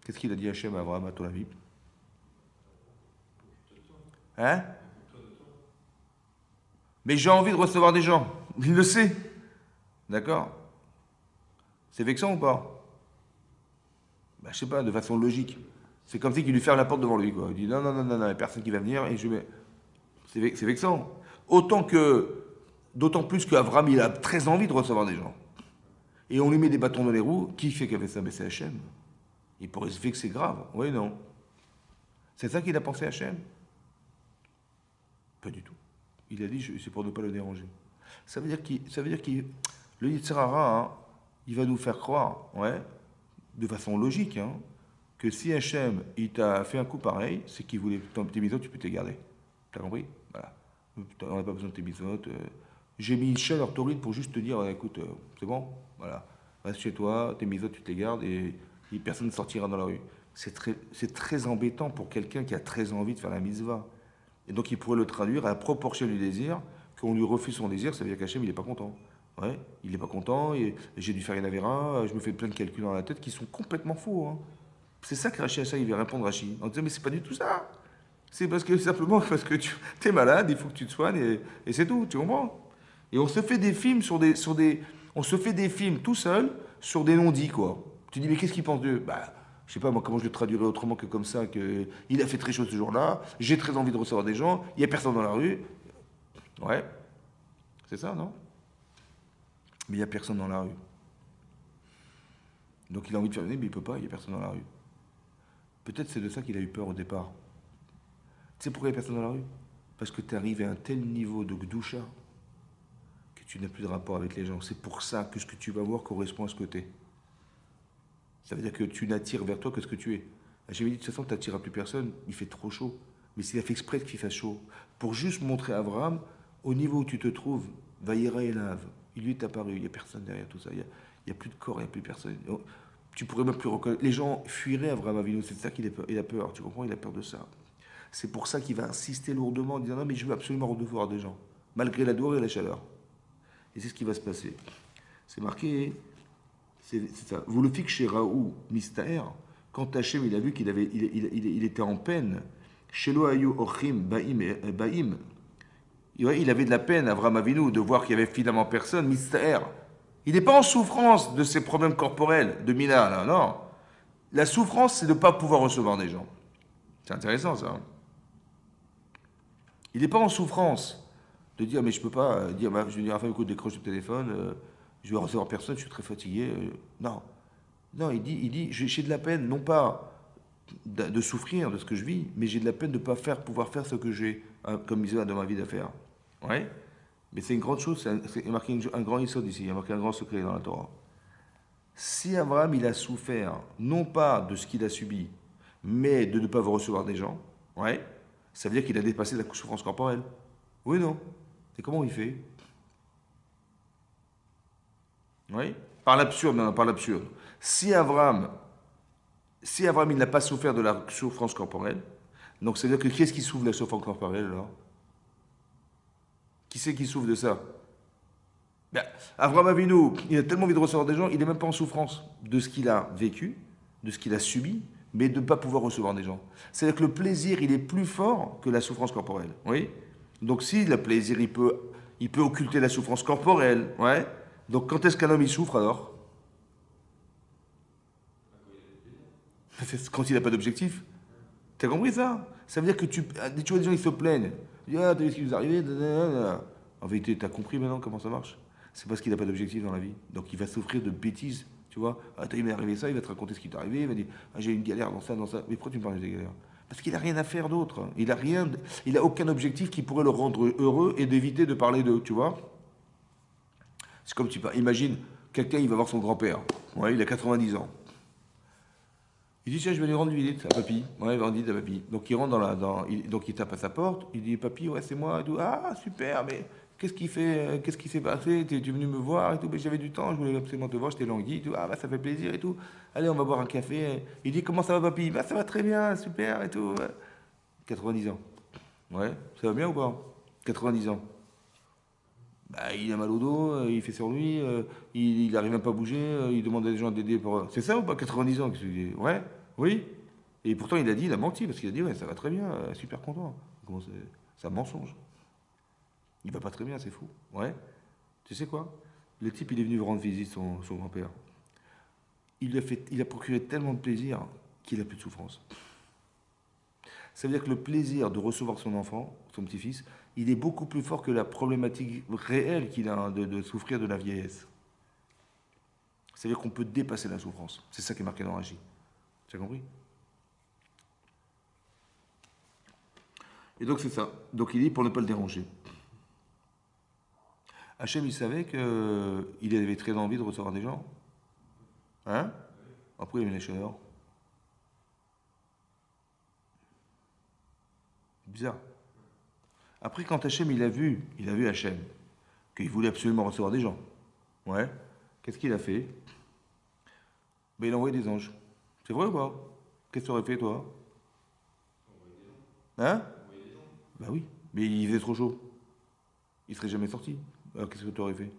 Qu'est-ce qu'il a dit Hachem à Abraham, à ton avis? Hein? Mais j'ai envie de recevoir des gens. Il le sait. D'accord? C'est vexant ou pas? Bah, je sais pas, de façon logique. C'est comme si qu'il lui ferme la porte devant lui, quoi. Il dit non, il n'y a personne qui va venir et je vais. C'est vexant. D'autant plus qu'Avram, il a très envie de recevoir des gens. Et on lui met des bâtons dans les roues. Qui fait qu'il a fait ça? Mais c'est Hachem. Il pourrait se vexer grave. Oui, non. C'est ça qu'il a pensé Hachem? Pas du tout. Il a dit, c'est pour ne pas le déranger. Ça veut dire qu'il le Yetzer Hara, hein, il va nous faire croire, ouais, de façon logique, hein, que si Hachem, il t'a fait un coup pareil, c'est qu'il voulait tes maisons, tu peux te les garder. T'as compris? Voilà. On n'a pas besoin de tes bisotes. J'ai mis une chaîne orthoride pour juste te dire, écoute, c'est bon, voilà. Reste chez toi, tes bisotes, tu te les gardes et personne ne sortira dans la rue. C'est très embêtant pour quelqu'un qui a très envie de faire la mitzvah. Et donc il pourrait le traduire à la proportion du désir, qu'on lui refuse son désir, ça veut dire qu'Hachem, il n'est pas content. Ouais, il n'est pas content, et j'ai dû faire une avéra, je me fais plein de calculs dans la tête qui sont complètement faux. Hein. C'est ça que Rachid Assa, il va répondre Rachid. En disant, mais c'est pas du tout ça. C'est parce que simplement parce que tu es malade, il faut que tu te soignes, et c'est tout, tu comprends? Et on se fait des films on se fait des films tout seul sur des non-dits, quoi. Tu dis, mais qu'est-ce qu'il pense d'eux? Bah, je sais pas, moi, comment je le traduirais autrement que comme ça, que il a fait très chaud ce jour-là, j'ai très envie de recevoir des gens, il y a personne dans la rue. Ouais, c'est ça, non? Mais il y a personne dans la rue. Donc il a envie de faire venir, mais il peut pas, il y a personne dans la rue. Peut-être c'est de ça qu'il a eu peur au départ. Tu sais pourquoi il y a personne dans la rue? Parce que tu arrives à un tel niveau de gdoucha que tu n'as plus de rapport avec les gens. C'est pour ça que ce que tu vas voir correspond à ce que tu es. Ça veut dire que tu n'attires vers toi que ce que tu es. J'avais dit, de toute façon, tu n'attireras plus personne, il fait trop chaud. Mais s'il a fait exprès qu'il fasse chaud, pour juste montrer à Abraham, au niveau où tu te trouves, Vaïra et Lave, il lui est apparu, il n'y a personne derrière tout ça, il y a plus de corps, il n'y a plus personne. Tu pourrais même plus reconnaître. Les gens fuiraient Abraham Avinu, c'est ça qu'il a peur, il a peur, tu comprends, il a peur de ça. C'est pour ça qu'il va insister lourdement en disant non, mais je veux absolument recevoir des gens, malgré la douleur et la chaleur. Et c'est ce qui va se passer. C'est marqué, c'est ça. Vous le fixez Raoult, Mistaer, quand Hachem il a vu qu'il était en peine, Shelo Ayu Ochim Baim, il avait de la peine, Avraham Avinu, de voir qu'il n'y avait finalement personne, Mistaer. Il n'est pas en souffrance de ses problèmes corporels, de Mina, là, non. La souffrance, c'est de ne pas pouvoir recevoir des gens. C'est intéressant, ça. Hein. Il n'est pas en souffrance de dire, mais je ne peux pas dire, bah, je vais dire à la femme, écoute, décroche le téléphone, je vais recevoir personne, je suis très fatigué. Non. Non, il dit j'ai de la peine, non pas de souffrir de ce que je vis, mais j'ai de la peine de ne pas pouvoir faire ce que j'ai comme misère dans ma vie d'affaires. Ouais. Mais c'est une grande chose, c'est marqué un grand issod ici, il y a marqué un grand secret dans la Torah. Si Abraham, il a souffert, non pas de ce qu'il a subi, mais de ne pas recevoir des gens, ouais, ça veut dire qu'il a dépassé la souffrance corporelle. Oui, non. Et comment il fait? Oui. Par l'absurde, non, par l'absurde. Si Abraham, si Abraham, il n'a pas souffert de la souffrance corporelle, donc ça veut dire que qui est-ce qui souffre de la souffrance corporelle alors? Qui c'est qui souffre de ça? Ben, Abraham Avinu, il a tellement envie de recevoir des gens, il n'est même pas en souffrance de ce qu'il a vécu, de ce qu'il a subi, mais de ne pas pouvoir recevoir des gens. C'est-à-dire que le plaisir, il est plus fort que la souffrance corporelle. Oui. Donc si le plaisir, il peut occulter la souffrance corporelle, ouais. Donc quand est-ce qu'un homme il souffre alors? C'est quand il n'a pas d'objectif. T'as compris ça? Ça veut dire que tu vois des gens, ils se plaignent. Ils disent, ah, t'as vu ce qui nous est arrivé? Nanana. En vérité, t'as compris maintenant comment ça marche? C'est parce qu'il n'a pas d'objectif dans la vie. Donc il va souffrir de bêtises. Tu vois? Ah, il m'est arrivé ça, il va te raconter ce qui t'est arrivé. Il va dire, ah, j'ai eu une galère dans ça, dans ça. Mais pourquoi tu me parles de galère? Parce qu'il n'a rien à faire d'autre. Il a aucun objectif qui pourrait le rendre heureux et d'éviter de parler d'eux, tu vois? C'est comme imagine, quelqu'un, il va voir son grand-père. Ouais, il a 90 ans. Il dit, tiens, je vais lui rendre visite à papy. Ouais, il va rendre visite à papy. Donc il rentre donc il tape à sa porte. Il dit, papy, ouais, c'est moi et tout. Ah, super, mais qu'est-ce qui fait, qu'est-ce qui s'est passé? Tu es venu me voir et tout. Mais j'avais du temps, je voulais absolument te voir, j'étais langui et tout. Ah, bah, ça fait plaisir et tout. Allez, on va boire un café. Il dit, comment ça va, papy? Bah, ça va très bien, super et tout. Ouais. 90 ans. Ouais, ça va bien ou pas? 90 ans. Bah, il a mal au dos, il fait sur lui, il n'arrive même pas à bouger, il demande à des gens d'aider pour. C'est ça ou pas 90 ans? Ouais, oui. Et pourtant il a menti, parce qu'il a dit ouais, ça va très bien, super content. Comment c'est un mensonge. Il va pas très bien, c'est fou. Ouais. Tu sais quoi? Le type, il est venu rendre visite son grand-père. Il a procuré tellement de plaisir qu'il a plus de souffrance. Ça veut dire que le plaisir de recevoir son enfant, son petit-fils, il est beaucoup plus fort que la problématique réelle qu'il a de souffrir de la vieillesse. C'est-à-dire qu'on peut dépasser la souffrance. C'est ça qui est marqué dans Rachi. Tu as compris? Et donc c'est ça. Donc il dit pour ne pas le déranger. Hachem, il savait qu'il avait très envie de recevoir des gens. Hein? Après, il met les chaleurs. Bizarre. Après, quand Hachem, il a vu Hachem, qu'il voulait absolument recevoir des gens. Ouais. Qu'est-ce qu'il a fait? Ben, il a envoyé des anges. C'est vrai ou pas? Qu'est-ce que tu aurais fait, toi? Hein? Bah oui. Mais il faisait trop chaud. Il serait jamais sorti. Alors, qu'est-ce que tu aurais fait?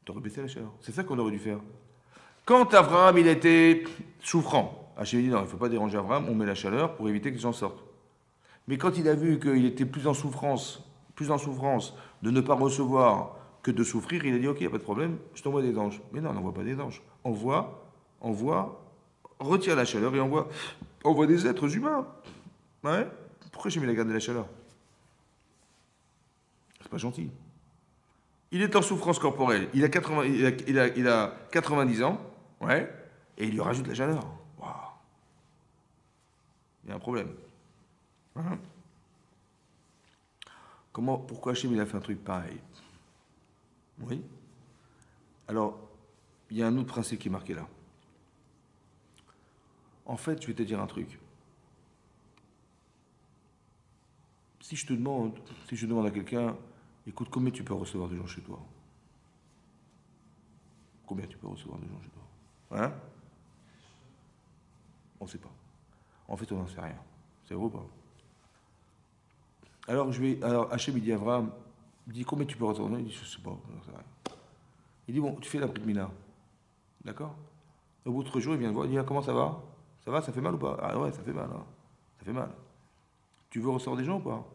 Tu aurais baissé la chaleur. C'est ça qu'on aurait dû faire. Quand Abraham, il était souffrant, Hachem dit non, il ne faut pas déranger Abraham, on met la chaleur pour éviter que les gens sortent. Mais quand il a vu qu'il était plus en souffrance de ne pas recevoir que de souffrir, il a dit ok, pas de problème, je t'envoie des anges. Mais non, on n'envoie pas des anges. Envoie, retire la chaleur et envoie des êtres humains. Ouais. Pourquoi j'ai mis la garde de la chaleur? C'est pas gentil. Il est en souffrance corporelle. Il a 90 ans. Ouais. Et il lui rajoute la chaleur. Waouh. Il y a un problème. Hein? Pourquoi Hachem il a fait un truc pareil? Oui. Alors, il y a un autre principe qui est marqué là. En fait, je vais te dire un truc. Si je demande à quelqu'un, écoute, combien tu peux recevoir de gens chez toi? Combien tu peux recevoir de gens chez toi? Hein? On ne sait pas. En fait, on n'en sait rien. C'est vrai ou pas? Alors Hachem, il dit à Abraham, il dit combien tu peux recevoir? Il dit, je ne sais pas, j'en sais rien. Il dit, bon, tu fais la Brit Mila. D'accord? Au bout de 3 jours, il vient te voir, il dit, ah, comment ça va? Ça va, ça fait mal ou pas? Ah ouais, ça fait mal, hein. Ça fait mal. Tu veux recevoir des gens ou pas?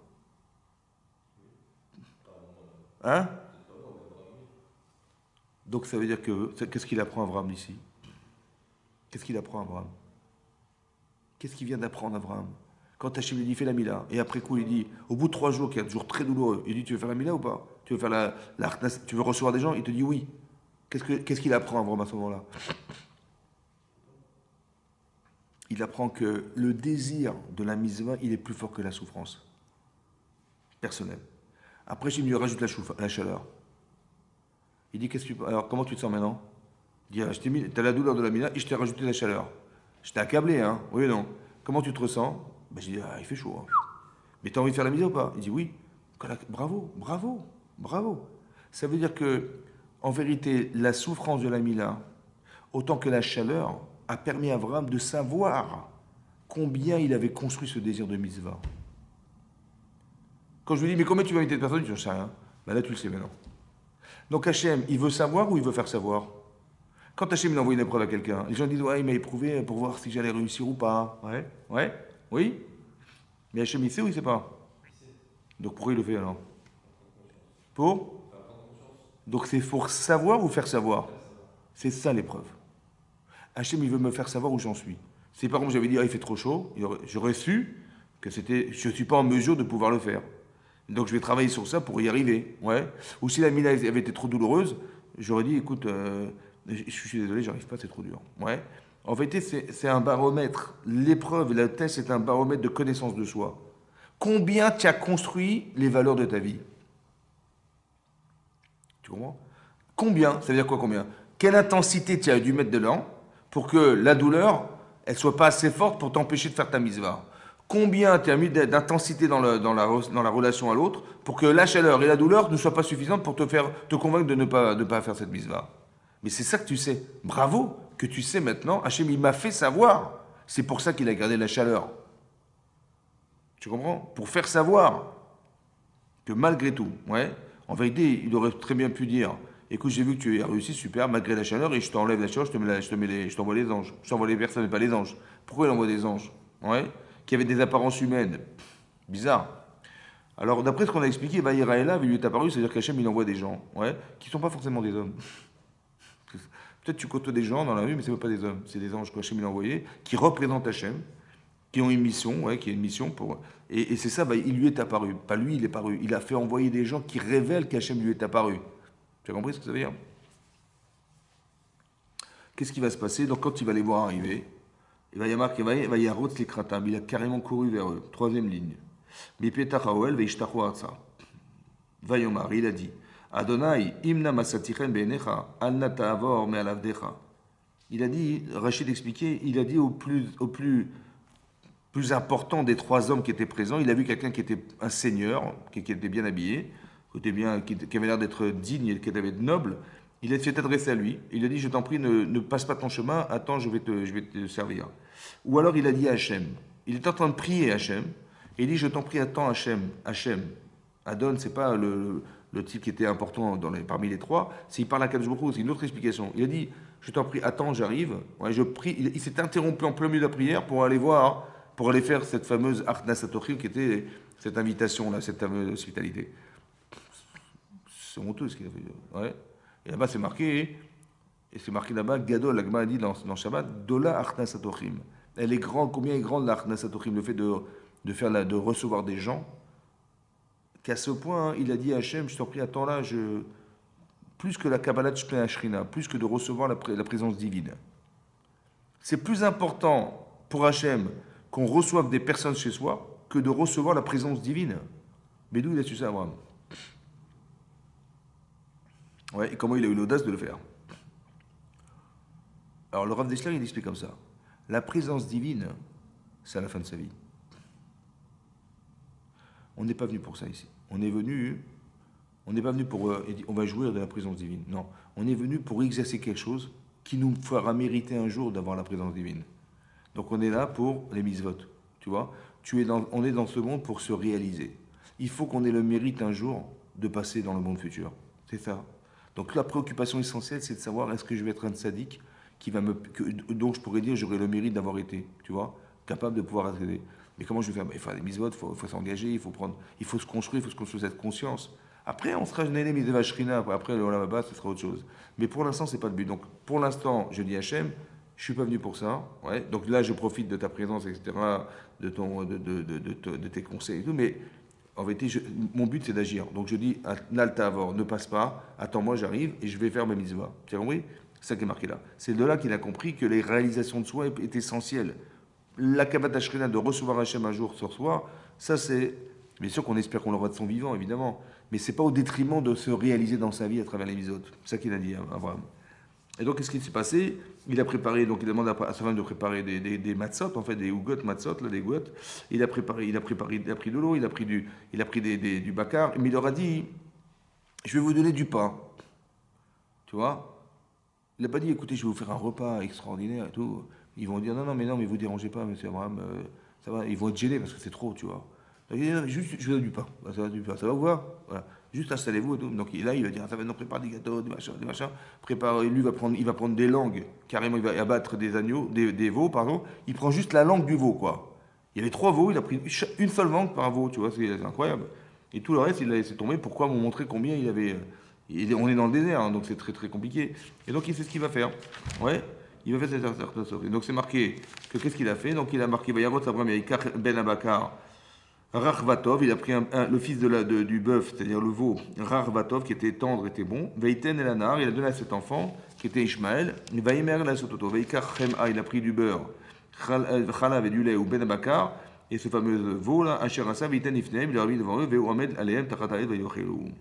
Hein? Donc ça veut dire qu'est-ce qu'il apprend à Abraham ici? Qu'est-ce qu'il apprend à Abraham? Qu'est-ce qu'il vient d'apprendre à Abraham? Quand Hachem lui dit fais la Mila, et après coup il dit, au bout de 3 jours, qui est un jour très douloureux, il dit tu veux faire la Mila ou pas? Tu veux faire tu veux recevoir des gens? Il te dit oui. Qu'est-ce qu'il apprend à Abraham à ce moment-là? Il apprend que le désir de la mitzvah, il est plus fort que la souffrance personnelle. Après, Hachem lui rajoute la chaleur. Il dit alors comment tu te sens maintenant? Il dit, t'as la douleur de la Mila et je t'ai rajouté la chaleur. Je t'ai accablé, hein? Oui ou non? Comment tu te ressens? Ben, j'ai dit, ah, il fait chaud. Hein. Mais t'as envie de faire la misère ou pas? Il dit oui. Bravo, bravo, bravo. Ça veut dire que, en vérité, la souffrance de la Mila, autant que la chaleur, a permis à Abraham de savoir combien il avait construit ce désir de mitzvah. Quand je lui dis, mais combien tu vas inviter de personnes? Il dit, je sais rien. Ben là, tu le sais maintenant. Donc Hachem, il veut savoir ou il veut faire savoir? Quand Hachem il envoie une épreuve à quelqu'un, les gens disent ouais, il m'a éprouvé pour voir si j'allais réussir ou pas. Ouais, ouais, oui. Mais Hachem il sait ou il sait pas? Donc pourquoi il le fait alors? Pour? Donc c'est pour savoir ou faire savoir? C'est ça l'épreuve. Hachem il veut me faire savoir où j'en suis. Si par exemple j'avais dit ah, il fait trop chaud, j'aurais su que je ne suis pas en mesure de pouvoir le faire. Donc je vais travailler sur ça pour y arriver. Ouais. Ou si la mine avait été trop douloureuse, j'aurais dit écoute, je suis désolé, j'arrive pas, c'est trop dur. Ouais. En vérité, c'est un baromètre. L'épreuve, la test, c'est un baromètre de connaissance de soi. Combien tu as construit les valeurs de ta vie? Tu comprends? Combien? Ça veut dire quoi combien? Quelle intensité tu as dû mettre dedans pour que la douleur, elle soit pas assez forte pour t'empêcher de faire ta mitzvah? Combien tu as mis d'intensité dans la relation à l'autre pour que la chaleur et la douleur ne soient pas suffisantes pour te convaincre de ne pas faire cette mitzvah? Mais c'est ça que tu sais. Bravo que tu sais maintenant. Hachem, il m'a fait savoir. C'est pour ça qu'il a gardé la chaleur. Tu comprends? Pour faire savoir que malgré tout, ouais, en vérité, il aurait très bien pu dire écoute, j'ai vu que tu as réussi, super, malgré la chaleur, et je t'enlève la chaleur, je t'envoie les anges. Je t'envoie les personnes, mais pas les anges. Pourquoi il envoie des anges? Ouais, qui avaient des apparences humaines. Bizarre. Alors, d'après ce qu'on a expliqué, Vaïraëla, il lui est apparu, c'est-à-dire qu'Hachem, il envoie des gens, ouais, qui ne sont pas forcément des hommes. Peut-être tu côtoies des gens dans la rue, mais ce n'est pas des hommes, c'est des anges qu'Hachem il a envoyés, qui représentent Hachem, qui ont une mission, ouais, qui a une mission pour. Et c'est ça, il lui est apparu. Pas lui, il est apparu. Il a fait envoyer des gens qui révèlent qu'Hachem lui est apparu. Tu as compris ce que ça veut dire? Qu'est-ce qui va se passer? Donc quand il va les voir arriver, il va y avoir qu'il va y avoir les kratam. Il a carrément couru vers eux. Troisième ligne. Mipetach-Haoel veishtachu arza. Vayomar, il a dit. Adonai, imna masatichen beinecha, al na ta'avor me'alavdecha. Il a dit, Rachid expliquait, il a dit au plus plus important des trois hommes qui étaient présents. Il a vu quelqu'un qui était un seigneur, qui était bien habillé, qui avait l'air d'être digne et qui avait être noble. Il s'est adressé à lui. Il a dit, je t'en prie, ne passe pas ton chemin, attends, je vais te servir. Ou alors il a dit à Hachem. Il est en train de prier Hachem. Et il dit, je t'en prie, attends Hachem. Hachem. Adon, c'est pas le type qui était important parmi les trois. Il parle à Kadosh Baruch Hu, c'est une autre explication. Il a dit, je t'en prie, attends, j'arrive. Ouais, je prie. Il s'est interrompu en plein milieu de la prière pour aller voir, pour aller faire cette fameuse Achnas Satochim qui était cette invitation-là, cette fameuse hospitalité. C'est honteux ce qu'il a fait. Ouais. Et là-bas, c'est marqué, et c'est marqué là-bas, Gadol, la Gemara dit dans Shabbat, Dola Achnas Satochim. Elle est grande, combien est grande la Achnas Satochim, le fait de recevoir des gens, qu'à ce point, il a dit à Hachem, je t'en prie, attends là, plus que la Kabbalah de Shpei Ashrina, plus que de recevoir la présence divine. C'est plus important pour Hachem qu'on reçoive des personnes chez soi que de recevoir la présence divine. Mais d'où il a su ça, Abraham? Ouais, et comment il a eu l'audace de le faire? Alors le Rav Dessler, il explique comme ça. La présence divine, c'est à la fin de sa vie. On n'est pas venu pour ça ici. On n'est pas venu pour, on va jouir de la présence divine. Non, on est venu pour exercer quelque chose qui nous fera mériter un jour d'avoir la présence divine. Donc on est là pour les mitzvot, tu vois. On est dans ce monde pour se réaliser. Il faut qu'on ait le mérite un jour de passer dans le monde futur. C'est ça. Donc la préoccupation essentielle, c'est de savoir est-ce que je vais être un tzaddik donc je pourrais dire j'aurai le mérite d'avoir été, tu vois, capable de pouvoir aider. Mais comment je vais faire? Il faut faire des mitzvot, il faut s'engager, il faut se construire, cette conscience. Après, on sera gêné mis de Vashrina, après le Olam Haba, ce sera autre chose. Mais pour l'instant, c'est pas le but. Donc pour l'instant, je dis Hachem, je suis pas venu pour ça. Ouais. Donc là, je profite de ta présence, etc., de tes conseils et tout, mais en vérité, mon but, c'est d'agir. Donc je dis, Nalta Avor, ne passe pas, attends-moi, j'arrive et je vais faire mes mitzvahs. Tu as compris? C'est ça qui est marqué là. C'est de là qu'il a compris que les réalisations de soi est essentielles. La Kavat Ashrina, de recevoir Hachem un jour sur soi, ça c'est, bien sûr qu'on espère qu'on l'aura de son vivant, évidemment, mais c'est pas au détriment de se réaliser dans sa vie à travers les mitzvot. C'est ça qu'il a dit, Abraham. Et donc, qu'est-ce qui s'est passé? Il a préparé, donc il demande à sa femme de préparer des matzot, en fait, des ougot matzot, là, des gouttes. Il a pris de l'eau, il a pris du bakar, mais il leur a dit, je vais vous donner du pain. Tu vois? Il n'a pas dit, écoutez, je vais vous faire un repas extraordinaire et tout. Ils vont dire, non, mais vous dérangez pas, monsieur Abraham, ça va. Ils vont être gênés parce que c'est trop, tu vois. Donc, il dit, non, juste, je vous donne du pain. Ça va, du pain. Ça va vous voir? Voilà. Juste installez-vous et tout. Donc là, il va dire, ça va, non, prépare des gâteaux, des machins. Prépare, lui, il va prendre des langues. Carrément, il va abattre des agneaux, des veaux, pardon. Il prend juste la langue du veau, quoi. Il y avait 3 veaux, il a pris une seule langue par veau, tu vois, c'est incroyable. Et tout le reste, il l'a laissé tomber. Pourquoi vous montrer combien il avait. On est dans le désert, hein, donc c'est très très compliqué. Et donc il sait ce qu'il va faire. Ouais, il va faire cette sorte. Et donc c'est marqué que qu'est-ce qu'il a fait? Donc il a marqué Vayarot Abraham Yaikar Ben Abakar Rachvatov. Il a pris le fils du bœuf, c'est-à-dire le veau, Rachvatov, qui était tendre, était bon. Veiten Elanar, il a donné à cet enfant qui était Ishmaël. Vaimer la Sototo. Veikar Chem'a, il a pris du beurre, Chalav et du lait ou Ben Abakar. Et ce fameux veau là, Asher Asa Veiten Ifneim, il leur a mis devant eux, Veuamed Aleem Tachataed Vayochelu.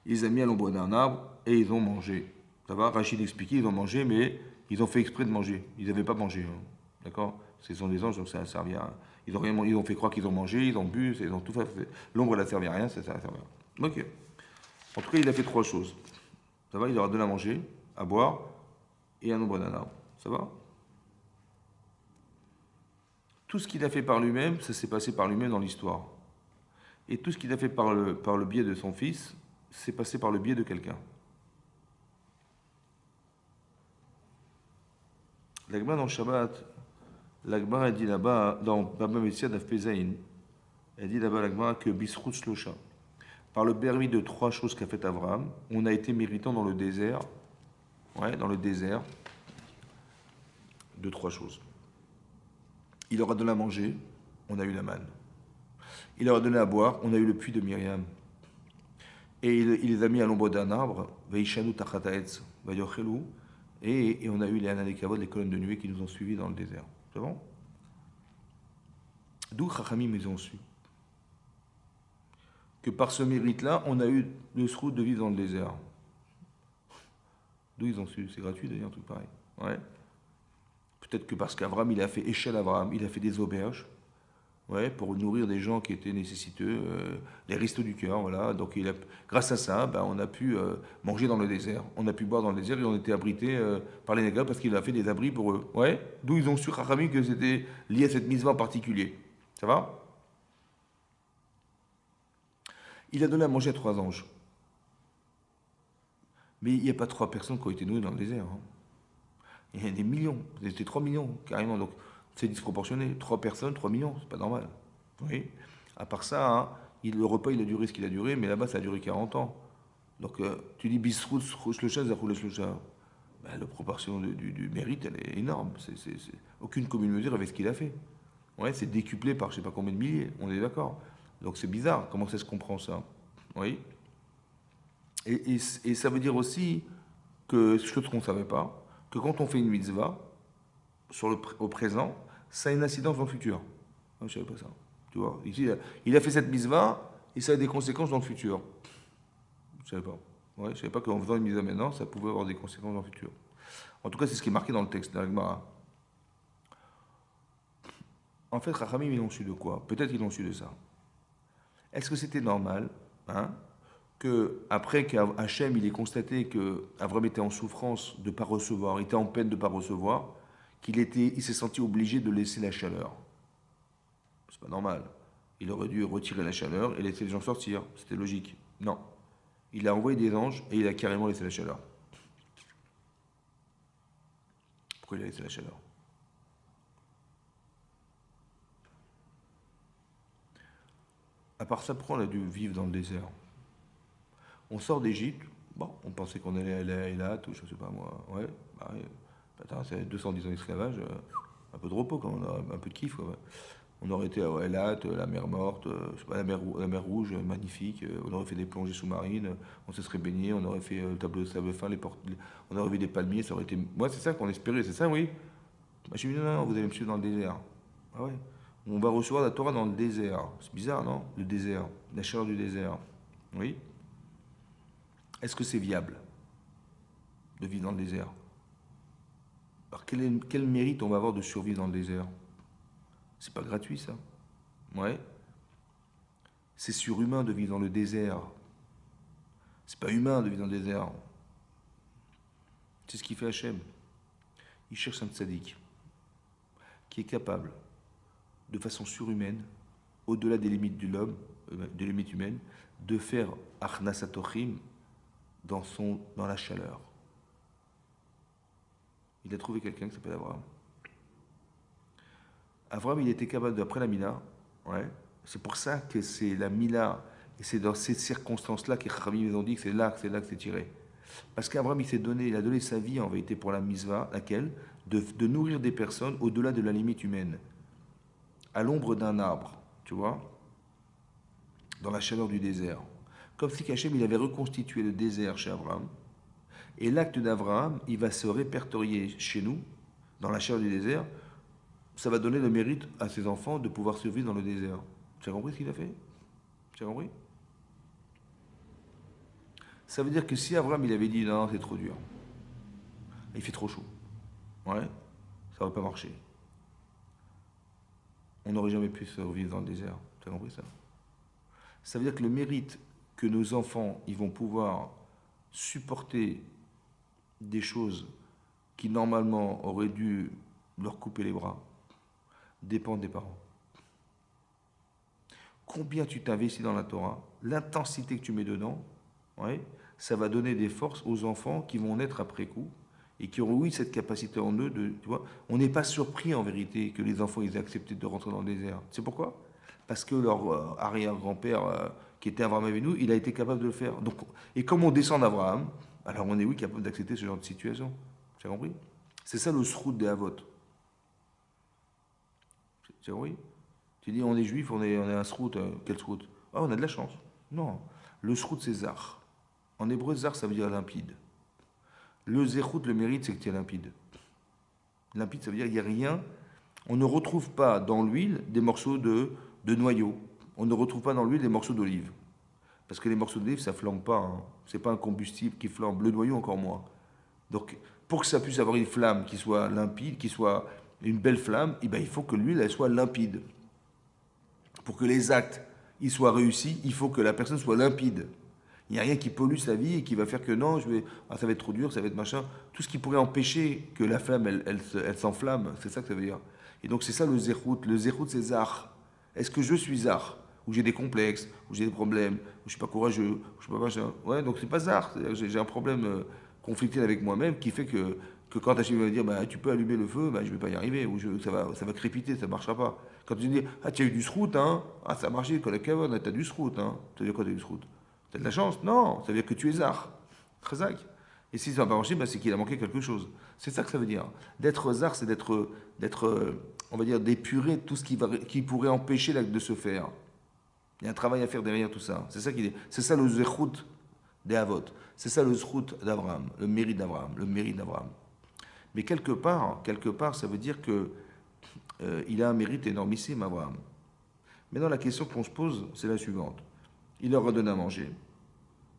Ils les ont mis à l'ombre d'un arbre et ils ont mangé. Ça va, Rachid expliquait, ils ont mangé, mais ils ont fait exprès de manger. Ils n'avaient pas mangé. Hein. D'accord? Ce sont des anges, donc ça a servi à. Ils ont fait croire qu'ils ont mangé, ils ont bu, ils ont tout fait. L'ombre n'a servi à rien, ça a servi à rien. Ok. En tout cas, il a fait 3 choses. Ça va, il leur a donné à manger, à boire et à l'ombre d'un arbre. Ça va? Tout ce qu'il a fait par lui-même, ça s'est passé par lui-même dans l'histoire. Et tout ce qu'il a fait par le biais de son fils, c'est passé par le biais de quelqu'un. L'Agma dans le Shabbat, l'Agma a dit là-bas, dans Baba Messia d'Afpezaïn, elle dit là-bas l'Agma que Bisrout Shlosha, par le permis de 3 choses qu'a fait Abraham, on a été méritant dans le désert, de 3 choses. Il leur a donné à manger, on a eu la manne. Il leur a donné à boire, on a eu le puits de Myriam. Et il les a mis à l'ombre d'un arbre, Veishanu Tachataetz, Vayochelu, et on a eu les Ananekavod, les colonnes de nuée qui nous ont suivis dans le désert. C'est bon? D'où Chachamim ils ont su que par ce mérite-là, on a eu le srout de vivre dans le désert. D'où ils ont su? C'est gratuit d'ailleurs, tout pareil. Ouais. Peut-être que parce qu'Abraham, il a fait échelle Abraham, il a fait des auberges, ouais, pour nourrir des gens qui étaient nécessiteux, les restos du cœur, voilà. Donc grâce à ça, ben, on a pu manger dans le désert, on a pu boire dans le désert et on était abrités par les nègres parce qu'il a fait des abris pour eux. Ouais. D'où ils ont su, Rachamim, que c'était lié à cette mitzvah en particulier. Ça va? Il a donné à manger à 3 anges. Mais il n'y a pas 3 personnes qui ont été nourries dans le désert, hein. Il y a des millions. C'était 3 millions, carrément. Donc, c'est disproportionné. 3 personnes, 3 millions, c'est pas normal. Oui. À part ça, hein, le repas, il a duré ce qu'il a duré, mais là-bas, ça a duré 40 ans. Donc, tu dis bisrous, shlocha, zachou, shlocha. Ben, la proportion du mérite, elle est énorme. Aucune commune mesure avec ce qu'il a fait. Ouais, c'est décuplé par je sais pas combien de milliers, on est d'accord. Donc, c'est bizarre. Comment ça se comprend, ça? Oui. Et ça veut dire aussi que, chose qu'on ne savait pas, que quand on fait une mitzvah, au présent, ça a une incidence dans le futur. Ah, je ne savais pas ça. Tu vois, ici, il a fait cette mitzvah et ça a des conséquences dans le futur. Je ne savais pas. Ouais, je ne savais pas qu'en faisant une mitzvah maintenant, ça pouvait avoir des conséquences dans le futur. En tout cas, c'est ce qui est marqué dans le texte d'Agmara. En fait, Rachamim, ils l'ont su de quoi? Peut-être ils l'ont su de ça. Est-ce que c'était normal, hein, que après qu'Hachem il ait constaté que Avram était en souffrance de ne pas recevoir, était en peine de ne pas recevoir, il s'est senti obligé de laisser la chaleur. C'est pas normal. Il aurait dû retirer la chaleur et laisser les gens sortir. C'était logique. Non. Il a envoyé des anges et il a carrément laissé la chaleur. Pourquoi il a laissé la chaleur? À part ça, pourquoi on a dû vivre dans le désert? On sort d'Égypte, bon, on pensait qu'on allait aller à Eilat ou je sais pas moi. Ouais, bah, ouais. Attends, c'est 210 ans d'esclavage, un peu de repos quand même, un peu de kiff. Quoi. On aurait été à Eilat, la mer morte, je sais pas, la mer rouge, magnifique. On aurait fait des plongées sous-marines, on se serait baigné, on aurait fait le tableau de sable fin, on aurait vu des palmiers, ça aurait été. Moi, c'est ça qu'on espérait, c'est ça, oui. Bah, j'ai dit non, non, vous allez me suivre dans le désert. Ah ouais. On va recevoir la Torah dans le désert. C'est bizarre, non? Le désert, la chaleur du désert. Oui. Est-ce que c'est viable de vivre dans le désert? Alors quel mérite on va avoir de survivre dans le désert? C'est pas gratuit ça. Ouais. C'est surhumain de vivre dans le désert. C'est pas humain de vivre dans le désert. C'est ce qu'il fait Hachem. Il cherche un tzaddik qui est capable, de façon surhumaine, au-delà des limites de l'homme, des limites humaines, de faire Achnasatochim dans la chaleur. Il a trouvé quelqu'un qui s'appelle Abraham. Abraham, il était capable, après la Mila, ouais, c'est pour ça que c'est la Mila, et c'est dans ces circonstances-là que Chachamim ont dit que c'est là que c'est tiré. Parce qu'Abraham, il a donné sa vie en vérité pour la Misva, laquelle de nourrir des personnes au-delà de la limite humaine, à l'ombre d'un arbre, tu vois, dans la chaleur du désert. Comme si Hachem, il avait reconstitué le désert chez Abraham, et l'acte d'Abraham, il va se répertorier chez nous, dans la chaleur du désert. Ça va donner le mérite à ses enfants de pouvoir survivre dans le désert. Tu as compris ce qu'il a fait? Tu as compris? Ça veut dire que si Abraham il avait dit non, c'est trop dur, il fait trop chaud, ouais, ça n'aurait pas marché. On n'aurait jamais pu survivre dans le désert. Tu as compris ça? Ça veut dire que le mérite que nos enfants ils vont pouvoir supporter des choses qui normalement auraient dû leur couper les bras dépend des parents. Combien tu t'investis dans la Torah, l'intensité que tu mets dedans, ouais, ça va donner des forces aux enfants qui vont naître après coup et qui auront eu cette capacité en eux de, tu vois, on n'est pas surpris en vérité que les enfants ils aient accepté de rentrer dans le désert. C'est pourquoi? Parce que leur arrière-grand-père qui était Abraham Avinu, il a été capable de le faire. Donc, et comme on descend d'Abraham, alors on est oui capable d'accepter ce genre de situation. Tu as compris? C'est ça le srout des Havot. Tu as compris? Tu dis on est juif, on est un srout, quel srout? Ah, on a de la chance. Non, le srout c'est zar. En hébreu, zar ça veut dire limpide. Le zéchout, le mérite, c'est que tu es limpide. Limpide, ça veut dire qu'il n'y a rien. On ne retrouve pas dans l'huile des morceaux de noyaux. On ne retrouve pas dans l'huile des morceaux d'olive. Parce que les morceaux d'olive, ça ne flambe pas. Hein. Ce n'est pas un combustible qui flambe. Le noyau, encore moins. Donc, pour que ça puisse avoir une flamme qui soit limpide, qui soit une belle flamme, eh ben, il faut que l'huile elle soit limpide. Pour que les actes ils soient réussis, il faut que la personne soit limpide. Il n'y a rien qui pollue sa vie et qui va faire que non, ça va être trop dur, ça va être machin. Tout ce qui pourrait empêcher que la flamme, elle s'enflamme, c'est ça que ça veut dire. Et donc c'est ça le zérout. Le zérout, c'est zar. Est-ce que je suis zar? Ou j'ai des complexes, ou j'ai des problèmes, ou je suis pas courageux, ou je suis pas machin. Ouais, donc c'est pas zar. C'est-à-dire que j'ai un problème conflictuel avec moi-même qui fait que quand Hachem va me dire bah, tu peux allumer le feu, bah, je vais pas y arriver, ou ça va crépiter, ça marchera pas. Quand tu dis ah tu as eu du srout, hein, ah ça a marché, quand la caverne, t'as du srout, hein. Ça veut dire quoi t'as du srout? T'as de la chance? Non, ça veut dire que tu es zar. Chazak. Et si ça n'a pas marché, bah, c'est qu'il a manqué quelque chose. C'est ça que ça veut dire. D'être zar, c'est on va dire, d'épurer tout ce qui pourrait empêcher l'acte de se faire. Il y a un travail à faire derrière tout ça. C'est ça, c'est ça le zéchout des Havot. C'est ça le zéchout d'Abraham, le mérite d'Abraham, le mérite d'Abraham. Mais quelque part, ça veut dire que il a un mérite énormissime, Abraham. Maintenant, la question qu'on se pose, c'est la suivante. Il leur a donné à manger,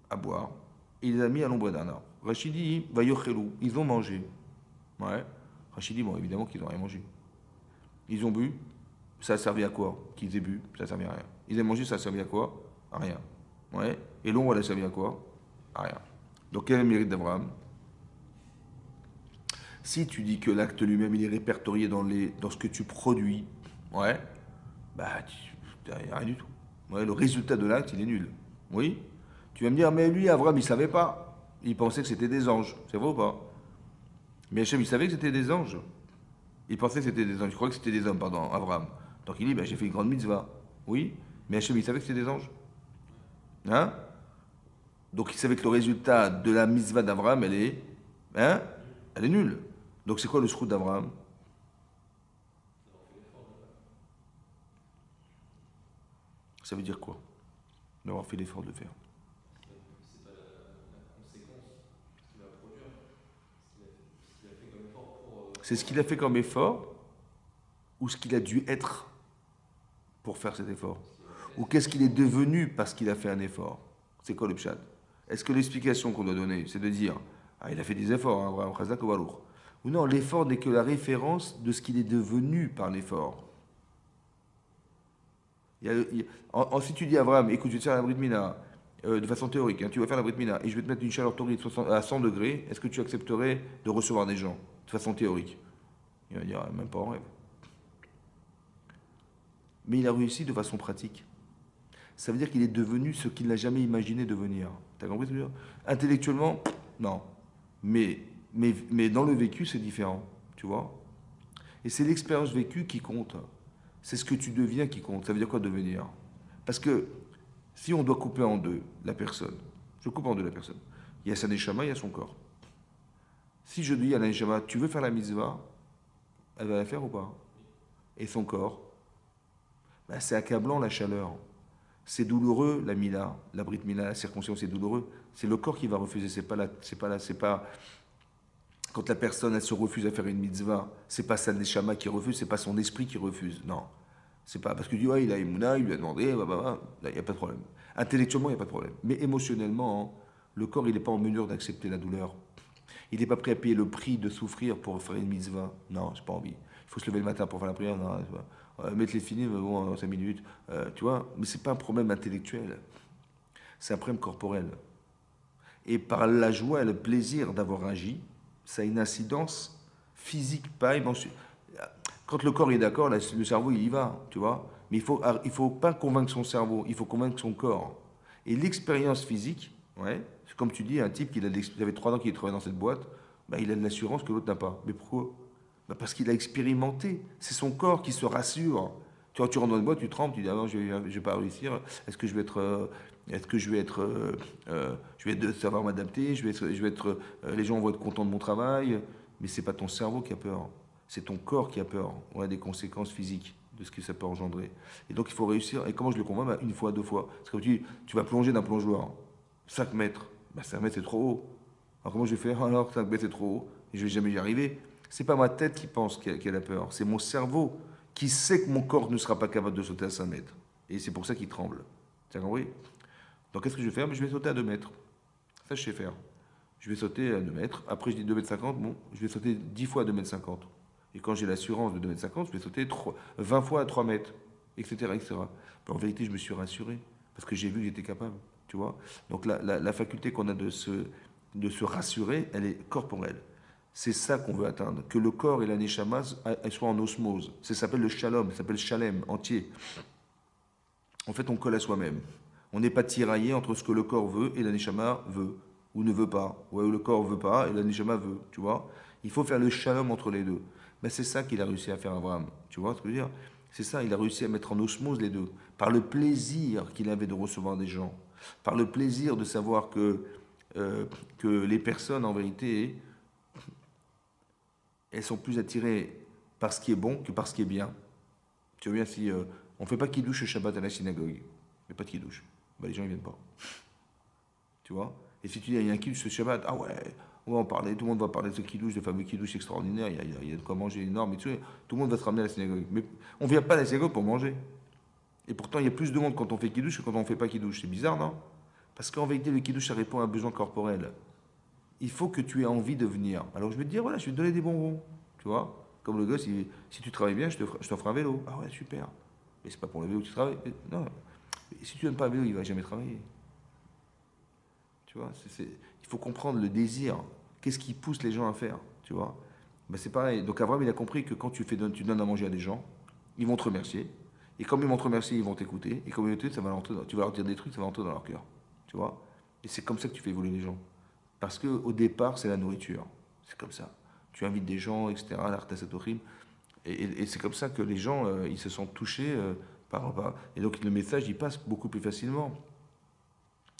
à boire, et il les a mis à l'ombre d'un arbre. Rachid dit, va yochelou, ils ont mangé. Ouais. Rachid dit, bon, évidemment qu'ils n'ont rien mangé. Ils ont bu, ça a servi à quoi? Qu'ils aient bu, ça a servi à rien. Ils ont mangé, ça a servi à quoi? À rien. Ouais. Et l'ombre, elle a servi à quoi? À rien. Donc, quel est le mérite d'Abraham? Si tu dis que l'acte lui-même, il est répertorié dans ce que tu produis, ouais, bah, il n'y a rien du tout. Ouais, le résultat de l'acte, il est nul. Oui. Tu vas me dire, mais lui, Abraham, il ne savait pas. Il pensait que c'était des anges. C'est vrai ou pas? Mais Hachem, il savait que c'était des anges. Il pensait que c'était des anges. Il croyait que c'était des hommes, pardon, Abraham. Donc il dit, ben, j'ai fait une grande mitzvah. Oui. Mais Hachem, il savait que c'était des anges. Hein? Donc il savait que le résultat de la mitzvah d'Abraham, hein? Elle est nulle. Donc c'est quoi le srout d'Abraham? Ça veut dire quoi? D'avoir fait l'effort de le faire. C'est ce qu'il a fait comme effort ou ce qu'il a dû être pour faire cet effort? Ou qu'est-ce qu'il est devenu parce qu'il a fait un effort? C'est quoi le pshat? Est-ce que l'explication qu'on doit donner, c'est de dire ah, il a fait des efforts, hein, Abraham Chazak ou Baruch? Ou non, l'effort n'est que la référence de ce qu'il est devenu par l'effort. Si tu dis à Abraham, écoute, je vais te faire la Brit Mila de façon théorique, hein, tu vas faire la Brit Mila et je vais te mettre une chaleur torride à 100 degrés, est-ce que tu accepterais de recevoir des gens de façon théorique? Il va dire, même pas en rêve. Mais il a réussi de façon pratique. Ça veut dire qu'il est devenu ce qu'il n'a jamais imaginé devenir. T'as compris ce que je veux dire? Intellectuellement, non. Mais dans le vécu, c'est différent. Tu vois? Et c'est l'expérience vécue qui compte. C'est ce que tu deviens qui compte. Ça veut dire quoi devenir? Parce que si on doit couper en deux la personne, je coupe en deux la personne. Il y a sa neshama, il y a son corps. Si je dis à la neshama, tu veux faire la mitzvah, elle va la faire ou pas? Et son corps, ben, c'est accablant la chaleur. C'est douloureux la mila, la brit mila, la circoncision, c'est douloureux. C'est le corps qui va refuser. C'est pas quand la personne elle se refuse à faire une mitzvah, c'est pas sa neshama qui refuse, c'est pas son esprit qui refuse. Non, c'est pas parce que tu dis ouais, il a Emouna, il lui a demandé, là il n'y a pas de problème. Intellectuellement, il n'y a pas de problème. Mais émotionnellement, hein, le corps il n'est pas en mesure d'accepter la douleur. Il n'est pas prêt à payer le prix de souffrir pour faire une mitzvah. Non, j'ai pas envie. Il faut se lever le matin pour faire la prière. Non, mettre les finis, mais bon, en 5 minutes. Tu vois, mais c'est pas un problème intellectuel. C'est un problème corporel. Et par la joie et le plaisir d'avoir agi, ça a une incidence physique, pas émotionnelle. Quand le corps est d'accord, le cerveau, il y va, tu vois. Mais il faut pas convaincre son cerveau, il faut convaincre son corps. Et l'expérience physique, ouais, c'est comme tu dis, un type qui avait 3 ans qu'il travaillait dans cette boîte, bah, il a de l'assurance que l'autre n'a pas. Mais pourquoi? Bah, parce qu'il a expérimenté. C'est son corps qui se rassure. Tu vois, tu rentres dans une boîte, tu trembles, tu dis ah non, je vais pas réussir. Est-ce que je vais être, je vais savoir m'adapter, les gens vont être contents de mon travail. Mais c'est pas ton cerveau qui a peur, c'est ton corps qui a peur. On a des conséquences physiques de ce que ça peut engendrer. Et donc il faut réussir. Et comment je le convainc? Bah, une fois, deux fois. C'est comme tu vas plonger d'un plongeoir. 5 mètres. Bah, 5 mètres c'est trop haut. Alors comment je vais faire? Alors 5 mètres c'est trop haut. Et je vais jamais y arriver. C'est pas ma tête qui pense qu'elle a peur. C'est mon cerveau qui sait que mon corps ne sera pas capable de sauter à 5 mètres. Et c'est pour ça qu'il tremble. Tu as compris? Donc qu'est-ce que je vais faire? Je vais sauter à 2 mètres. Ça, je sais faire. Je vais sauter à 2 mètres. Après, je dis 2 mètres 50. Bon, je vais sauter 10 fois à 2 mètres 50. Et quand j'ai l'assurance de 2,50 m, je vais sauter 20 fois à 3 mètres, etc. etc. Mais en vérité, je me suis rassuré, parce que j'ai vu que j'étais capable, tu vois. Donc la faculté qu'on a de se rassurer, elle est corporelle. C'est ça qu'on veut atteindre, que le corps et la neshama soient en osmose. Ça s'appelle le shalom, ça s'appelle shalem, entier. En fait, on colle à soi-même. On n'est pas tiraillé entre ce que le corps veut et la neshama veut, ou ne veut pas. Ouais, ou le corps veut pas et la neshama veut, tu vois. Il faut faire le shalom entre les deux. Ben, c'est ça qu'il a réussi à faire Abraham. Tu vois ce que je veux dire? C'est ça, il a réussi à mettre en osmose les deux. Par le plaisir qu'il avait de recevoir des gens. Par le plaisir de savoir que les personnes, en vérité, elles sont plus attirées par ce qui est bon que par ce qui est bien. Tu vois bien, si on ne fait pas kiddush le Shabbat à la synagogue, mais pas de kiddush, ben, les gens ne viennent pas. Tu vois? Et si tu dis, il y a un kiddush ce Shabbat, ah ouais, on va en parler, tout le monde va parler de ce kiddush, de fameux kiddush extraordinaire, il y a de quoi manger énorme, et tout le monde va se ramener à la synagogue. Mais on ne vient pas à la synagogue pour manger. Et pourtant, il y a plus de monde quand on fait kiddush que quand on ne fait pas kiddush. C'est bizarre, non? Parce qu'en vérité, le kiddush, ça répond à un besoin corporel. Il faut que tu aies envie de venir. Alors je vais te dire, voilà, je vais te donner des bonbons. Tu vois? Comme le gosse, si tu travailles bien, je t'offre un vélo. Ah ouais, super. Mais c'est pas pour le vélo que tu travailles. Non. Si tu n'aimes pas le vélo, il va jamais travailler. Tu vois, il faut comprendre le désir. Qu'est-ce qui pousse les gens à faire? Tu vois? Ben, c'est pareil. Donc Abraham, il a compris que quand tu donnes à manger à des gens, ils vont te remercier. Et comme ils vont te remercier, ils vont t'écouter. Et comme ils t'écoutent, tu vas leur dire des trucs, ça va rentrer dans leur cœur. Tu vois? Et c'est comme ça que tu fais évoluer les gens. Parce qu'au départ, c'est la nourriture. C'est comme ça. Tu invites des gens, etc., l'Artasatorim. Et c'est comme ça que les gens, ils se sentent touchés par. Et donc le message, il passe beaucoup plus facilement.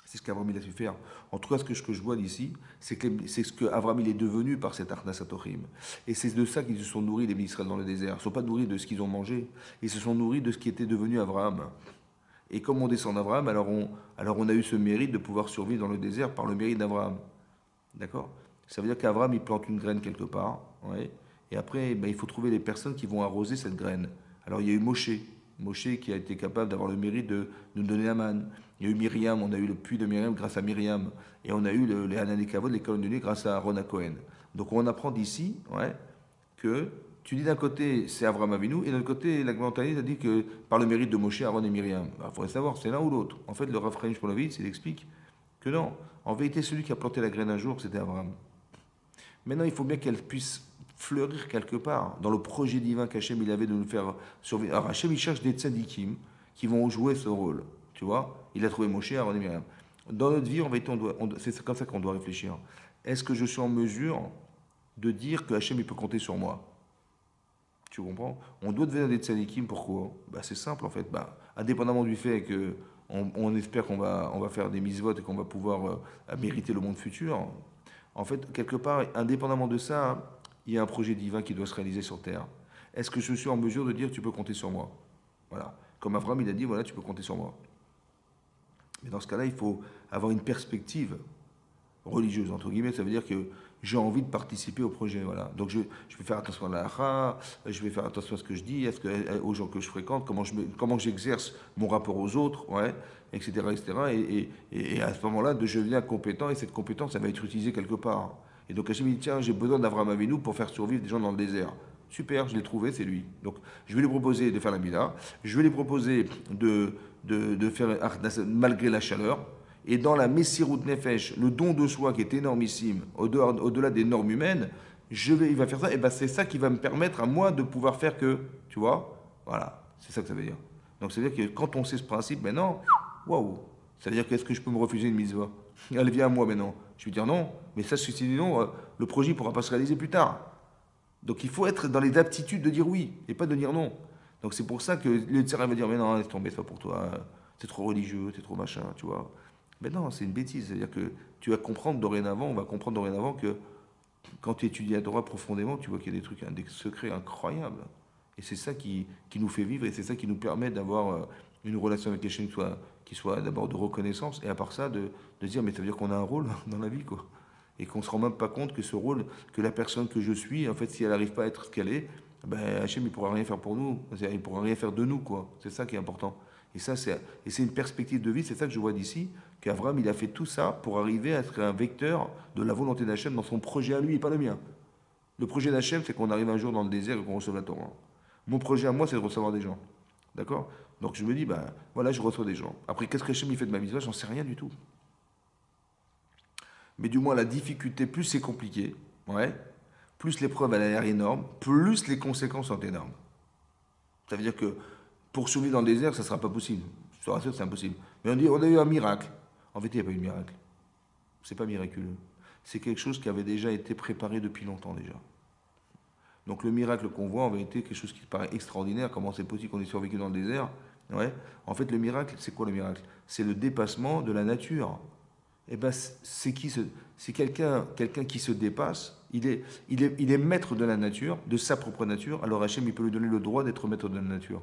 C'est ce qu'Avram il a su faire. En tout cas, ce que je vois d'ici, c'est ce qu'Avram il est devenu par cet Arnasatorim. Et c'est de ça qu'ils se sont nourris, les Israël dans le désert. Ils ne sont pas nourris de ce qu'ils ont mangé. Ils se sont nourris de ce qui était devenu Abraham. Et comme on descend d'Abraham, alors on a eu ce mérite de pouvoir survivre dans le désert par le mérite d'Abraham. D'accord? Ça veut dire qu'Abraham il plante une graine quelque part. Ouais, et après, ben, il faut trouver les personnes qui vont arroser cette graine. Alors il y a eu Moshe. Moshe qui a été capable d'avoir le mérite de nous donner la manne. Il y a eu Myriam, on a eu le puits de Myriam grâce à Myriam. Et on a eu les Hanan et Kavod, les colonnes de nuit grâce à Aaron à Cohen. Donc on apprend d'ici ouais, que tu dis d'un côté c'est Abraham Avinu, et d'un côté la Gmantanite a dit que par le mérite de Moshe, Aaron et Myriam. Il faudrait savoir, c'est l'un ou l'autre. En fait, le Rav Chaim Shmulevitz, il explique que non. En vérité, celui qui a planté la graine un jour, c'était Abraham. Maintenant, il faut bien qu'elle puisse fleurir quelque part dans le projet divin qu'Hachem il avait de nous faire survivre. Alors Hachem il cherche des tzadikim qui vont jouer ce rôle. Tu vois, il a trouvé Moshe, Aaron et Myriam. Dans notre vie, c'est comme ça qu'on doit réfléchir. Est-ce que je suis en mesure de dire que Hachem il peut compter sur moi? Tu comprends? On doit devenir des tzadikim, pourquoi? Bah, c'est simple en fait. Bah, indépendamment du fait que on espère on va faire des mises-votes et qu'on va pouvoir mériter le monde futur, en fait, quelque part, indépendamment de ça, il y a un projet divin qui doit se réaliser sur Terre. Est-ce que je suis en mesure de dire tu peux compter sur moi? Voilà. Comme Abraham, il a dit voilà, tu peux compter sur moi. Mais dans ce cas-là, il faut avoir une perspective religieuse, entre guillemets, ça veut dire que j'ai envie de participer au projet. Voilà. Donc je vais faire attention à la halakha, je vais faire attention à ce que je dis, aux gens que je fréquente, comment j'exerce mon rapport aux autres, ouais, etc. etc. Et à ce moment-là, je deviens compétent, et cette compétence, ça va être utilisée quelque part. Et donc Hachem dit, tiens, j'ai besoin d'Abraham Avinu pour faire survivre des gens dans le désert. Super, je l'ai trouvé, c'est lui. Donc je vais lui proposer de faire la Mila, je vais lui proposer de faire malgré la chaleur, et dans la Messirut Nefesh, le don de soi qui est énormissime, au-delà des normes humaines, il va faire ça, et ben c'est ça qui va me permettre à moi de pouvoir faire que, tu vois, voilà, c'est ça que ça veut dire. Donc ça veut dire que quand on sait ce principe, maintenant, waouh, ça veut dire qu'est-ce que je peux me refuser une mitzvah? Elle vient à moi maintenant. Je vais dire non, mais ça, si non, le projet ne pourra pas se réaliser plus tard. Donc il faut être dans les aptitudes de dire oui, et pas de dire non. Donc c'est pour ça que le tsara va dire, mais non, laisse tomber, c'est pas pour toi, c'est trop religieux, c'est trop machin, tu vois. Mais non, c'est une bêtise. C'est-à-dire que tu vas comprendre dorénavant, on va comprendre dorénavant que quand tu étudies la Torah profondément, tu vois qu'il y a des trucs, des secrets incroyables. Et c'est ça qui nous fait vivre et c'est ça qui nous permet d'avoir une relation avec les chaînes qui soit d'abord de reconnaissance et à part ça de dire mais ça veut dire qu'on a un rôle dans la vie quoi. Et qu'on ne se rend même pas compte que ce rôle, que la personne que je suis, en fait, si elle n'arrive pas à être ce qu'elle est, ben Hachem, il ne pourra rien faire pour nous. Il ne pourra rien faire de nous, quoi. C'est ça qui est important. Et ça, c'est une perspective de vie, c'est ça que je vois d'ici, qu'Avram, il a fait tout ça pour arriver à être un vecteur de la volonté d'Hachem dans son projet à lui et pas le mien. Le projet d'Hachem, c'est qu'on arrive un jour dans le désert et qu'on reçoive la Torah. Mon projet à moi, c'est de recevoir des gens. D'accord? Donc je me dis, ben voilà, je reçois des gens. Après, qu'est-ce que Hachem il fait de ma vie? J'en sais rien du tout. Mais du moins, la difficulté, plus c'est compliqué, ouais, plus l'épreuve elle a l'air énorme, plus les conséquences sont énormes. Ça veut dire que pour survivre dans le désert, ça ne sera pas possible. Je te rassure, c'est impossible. Mais on dit, on a eu un miracle. En fait, il n'y a pas eu de miracle. C'est pas miraculeux. C'est quelque chose qui avait déjà été préparé depuis longtemps déjà. Donc le miracle qu'on voit en vérité, quelque chose qui paraît extraordinaire, comment c'est possible qu'on ait survécu dans le désert. Ouais. En fait, le miracle, c'est quoi le miracle? C'est le dépassement de la nature. Eh ben, c'est quelqu'un qui se dépasse. Il est maître de la nature, de sa propre nature. Alors Hachem, il peut lui donner le droit d'être maître de la nature.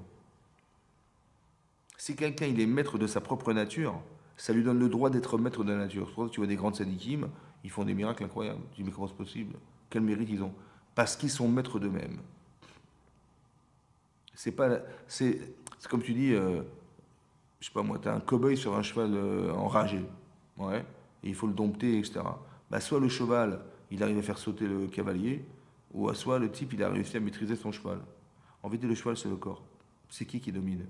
Si quelqu'un il est maître de sa propre nature, ça lui donne le droit d'être maître de la nature. C'est pour ça que tu vois des grandes sadikim, ils font des miracles incroyables. Tu dis mais comment c'est possible? Quel mérite ils ont? Parce qu'ils sont maîtres d'eux-mêmes. C'est pas, c'est comme tu dis, je sais pas moi, tu as un cow-boy sur un cheval enragé, ouais, et il faut le dompter, etc. Bah, soit le cheval, il arrive à faire sauter le cavalier, ou soit le type, il a réussi à maîtriser son cheval. En vérité, le cheval, c'est le corps. C'est qui domine?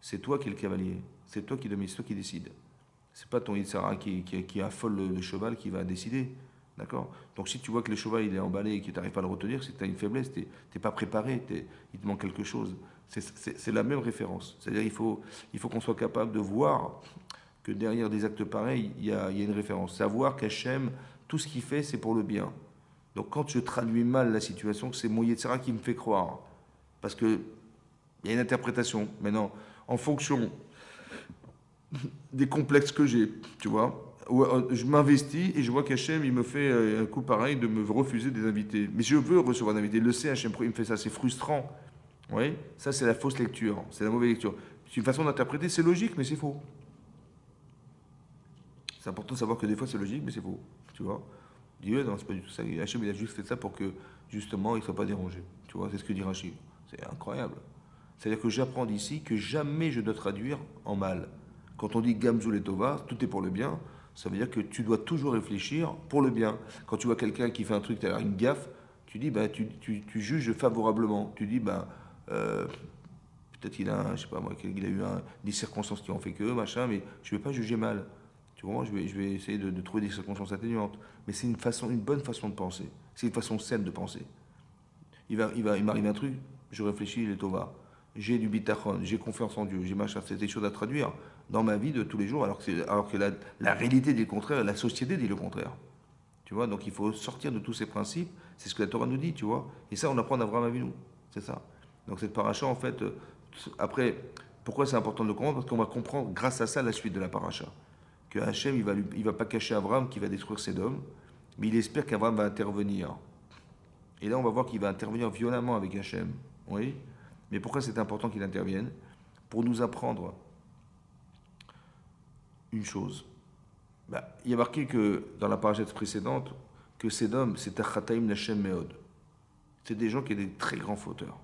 C'est toi qui es le cavalier. C'est toi qui domine, c'est toi qui décide. C'est pas ton Yitzhara qui affole le cheval qui va décider. D'accord? Donc si tu vois que le cheval il est emballé et que tu n'arrives pas à le retenir, c'est que tu as une faiblesse, tu n'es pas préparé, il te manque quelque chose. C'est la même référence. C'est-à-dire il faut qu'on soit capable de voir que derrière des actes pareils, il y a une référence. Savoir qu'Hachem, tout ce qu'il fait, c'est pour le bien. Donc quand je traduis mal la situation, c'est mon Yitzhara qui me fait croire. Parce qu'il y a une interprétation. Maintenant, en fonction des complexes que j'ai, tu vois. Je m'investis et je vois qu'Hachem, il me fait un coup pareil de me refuser des invités. Mais je veux recevoir un invité. Il le sait, Hachem, il me fait ça, c'est frustrant. Oui, ça c'est la fausse lecture, c'est la mauvaise lecture. C'est une façon d'interpréter, c'est logique, mais c'est faux. C'est important de savoir que des fois c'est logique, mais c'est faux. Tu vois. Il dit, ouais, non, c'est pas du tout ça. Hachem, il a juste fait ça pour que, justement, il ne soit pas dérangé. Tu vois, c'est ce que dit Rachid. C'est incroyable. C'est-à-dire que j'apprends d'ici que jamais je dois traduire en mal. Quand on dit Gamzul et Tova, tout est pour le bien, ça veut dire que tu dois toujours réfléchir pour le bien. Quand tu vois quelqu'un qui fait un truc, tu as une gaffe, tu dis, bah, tu juges favorablement. Tu dis, bah, euh, peut-être qu'il a, je sais pas moi, qu'il a eu des circonstances qui ont fait que, machin, mais je ne vais pas juger mal. Tu vois, je vais essayer de trouver des circonstances atténuantes. Mais c'est une bonne façon de penser. C'est une façon saine de penser. Il m'arrive un truc, je réfléchis, il est Tova. J'ai du bitachon, j'ai confiance en Dieu, j'ai machin, c'est des choses à traduire dans ma vie de tous les jours, alors que la réalité dit le contraire, la société dit le contraire. Tu vois, donc il faut sortir de tous ces principes, c'est ce que la Torah nous dit, tu vois. Et ça, on apprend d'Avraham Avinu, c'est ça. Donc cette paracha, en fait, après, pourquoi c'est important de le comprendre? Parce qu'on va comprendre grâce à ça la suite de la paracha. Que Hachem, il va pas cacher Abraham qui va détruire Sédom, mais il espère qu'Abraham va intervenir. Et là, on va voir qu'il va intervenir violemment avec Hachem. Oui. Mais pourquoi c'est important qu'il intervienne? Pour nous apprendre une chose. Bah, il y a marqué que dans la parachute précédente, que Sédom, c'est Achataim Lachem Meod. C'est des gens qui étaient des très grands fauteurs.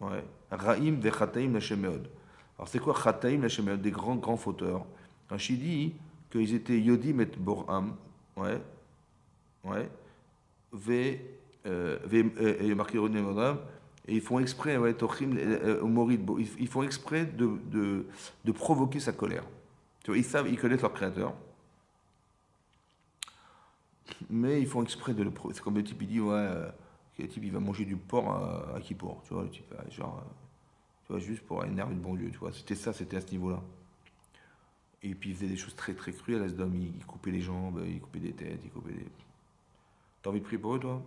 Ouais. Raïm Vechataim Lachem Meod. Alors c'est quoi Chataim Lachem Meod? Des grands, grands fauteurs. Rachid dit qu'ils étaient Yodim et Boram. Ouais. Ouais. Il y a marqué Yodim et Boram. Et ils font exprès, ouais, ils font exprès de provoquer sa colère. Tu vois, ils connaissent leur créateur, mais ils font exprès de le provoquer. C'est comme le type, il dit, ouais, le type, il va manger du porc à Kippour. Tu vois, le type, genre, tu vois, juste pour énerver le bon Dieu, tu vois. C'était à ce niveau-là. Et puis, il faisait des choses très, très cruelles à ce homme. Il coupait les jambes, il coupait des têtes, il coupait des. T'as envie de prier pour eux, toi?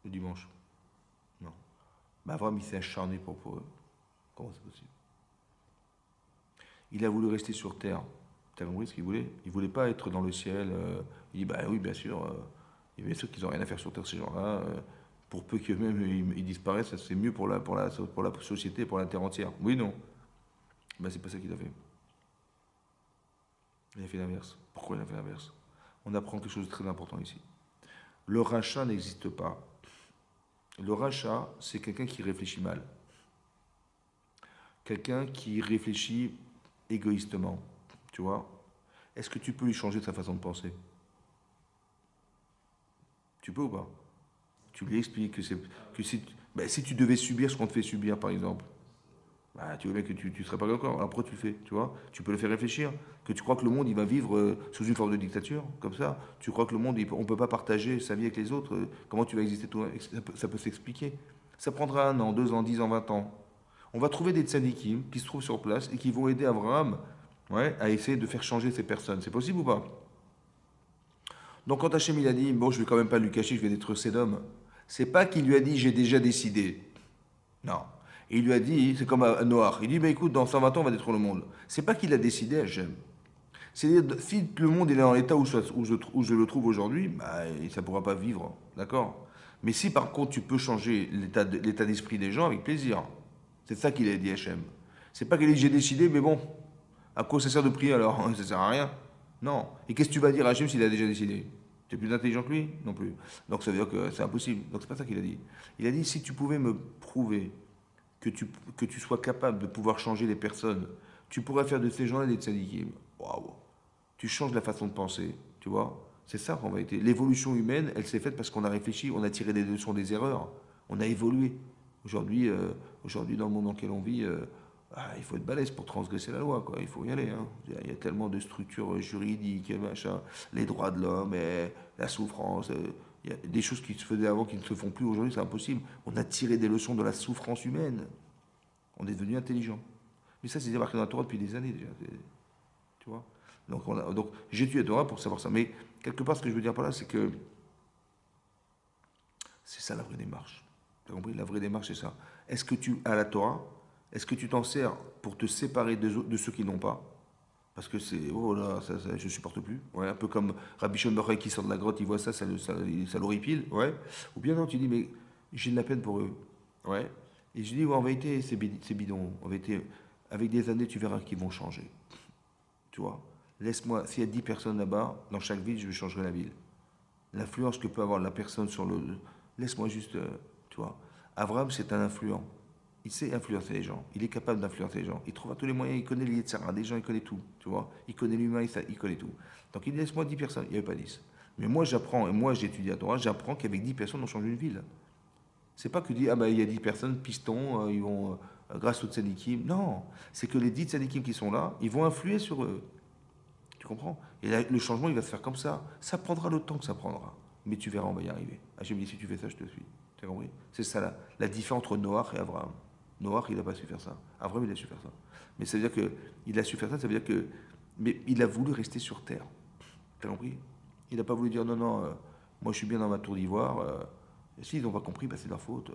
Le dimanche? Non. Bah, vraiment, il s'est acharné pour eux. Comment c'est possible? Il a voulu rester sur terre. Tu as compris ce qu'il voulait? Il voulait pas être dans le ciel. Il dit, bah oui, bien sûr. Bien sûr qu'ils n'ont rien à faire sur terre, ces gens-là. Pour peu qu'eux-mêmes ils disparaissent, c'est mieux pour la société, pour la terre entière. Oui, non. Ben, c'est pas ça qu'il a fait. Il a fait l'inverse. Pourquoi il a fait l'inverse? On apprend quelque chose de très important ici. Le rachat n'existe pas. Le rachat, c'est quelqu'un qui réfléchit mal. Quelqu'un qui réfléchit égoïstement. Tu vois? Est-ce que tu peux lui changer sa façon de penser? Tu peux ou pas? Tu lui expliques que si tu devais subir ce qu'on te fait subir, par exemple, bah, tu vois bien que tu ne serais pas d'accord. Alors pourquoi tu le fais, tu vois? Tu peux le faire réfléchir. Que tu crois que le monde, il va vivre sous une forme de dictature, comme ça. Tu crois que le monde, on ne peut pas partager sa vie avec les autres. Comment tu vas exister toi? Ça peut s'expliquer. Ça prendra 1 an, 2 ans, 10 ans, 20 ans. On va trouver des tzadikim qui se trouvent sur place et qui vont aider Abraham, ouais, à essayer de faire changer ces personnes. C'est possible ou pas? Donc quand Hachem il a dit, bon, je vais quand même pas lui cacher, je vais détruire Sédom, c'est pas qu'il lui a dit, j'ai déjà décidé. Non. Et il lui a dit, c'est comme à Noach, il dit, bah, écoute, dans 120 ans, on va détruire le monde. C'est pas qu'il a décidé, Hachem. C'est-à-dire, si le monde il est dans l'état où je le trouve aujourd'hui, bah, ça ne pourra pas vivre, d'accord? Mais si par contre tu peux changer l'état d'esprit des gens, avec plaisir. C'est ça qu'il a dit Hachem. C'est pas qu'il a dit j'ai décidé, mais bon, à quoi ça sert de prier alors? Ça sert à rien. Non. Et qu'est-ce que tu vas dire à Hachem s'il a déjà décidé? Tu es plus intelligent que lui? Non plus. Donc ça veut dire que c'est impossible. Donc c'est pas ça qu'il a dit. Il a dit si tu pouvais me prouver que tu sois capable de pouvoir changer les personnes, tu pourrais faire de ces gens-là des tzadikim. Waouh! Tu changes la façon de penser, tu vois? C'est ça en vérité. L'évolution humaine, elle s'est faite parce qu'on a réfléchi, on a tiré des leçons des erreurs, on a évolué. Aujourd'hui, dans le monde dans lequel on vit, il faut être balèze pour transgresser la loi, quoi. Il faut y aller, hein. Il y a tellement de structures juridiques, machin, les droits de l'homme, la souffrance. Il y a des choses qui se faisaient avant qui ne se font plus aujourd'hui, c'est impossible. On a tiré des leçons de la souffrance humaine. On est devenu intelligent. Mais ça, c'est marqué dans la Torah depuis des années déjà. Tu vois? Donc j'étudie la Torah pour savoir ça. Mais quelque part, ce que je veux dire par là, c'est que c'est ça la vraie démarche. Tu as compris? La vraie démarche, c'est ça. Est-ce que à la Torah, est-ce que tu t'en sers pour te séparer de ceux qui n'ont pas? Parce que c'est, oh là, je supporte plus. Ouais, un peu comme Rabbi Shimon Bar Yochai qui sort de la grotte, il voit ça l'horripile. Ouais. Ou bien non, tu dis, mais j'ai de la peine pour eux. Ouais. Et je dis, ouais, en vérité, c'est bidon. En vérité, avec des années, tu verras qu'ils vont changer. Tu vois? Laisse-moi, s'il y a 10 personnes là-bas, dans chaque ville, je changerai la ville. L'influence que peut avoir la personne sur le. Laisse-moi juste, tu vois. Abraham, c'est un influent. Il sait influencer les gens. Il est capable d'influencer les gens. Il trouvera tous les moyens. Il connaît les Yetzirah des gens. Il connaît tout. Tu vois. Il connaît l'humain. Il connaît tout. Donc il dit laisse-moi 10 personnes. Il n'y avait pas 10. Mais moi, j'apprends. Et moi, j'étudie à Torah. J'apprends qu'avec 10 personnes, on change une ville. C'est pas que dit ah ben il y a 10 personnes, pistons, ils vont grâce aux tzadikim. Non. C'est que les 10 tzadikim qui sont là, ils vont influer sur eux. Tu comprends? Et là, le changement, il va se faire comme ça. Ça prendra le temps que ça prendra. Mais tu verras, on va y arriver. Ah, je me dis, si tu fais ça, je te suis. Tu as compris? C'est ça la différence entre Noach et Abraham. Noach, il n'a pas su faire ça. Abraham, il a su faire ça. Mais ça veut dire qu'il a su faire ça, ça veut dire que. Mais il a voulu rester sur terre. Tu as compris? Il n'a pas voulu dire non, non, moi je suis bien dans ma tour d'ivoire. S'ils n'ont pas compris, bah, c'est leur faute.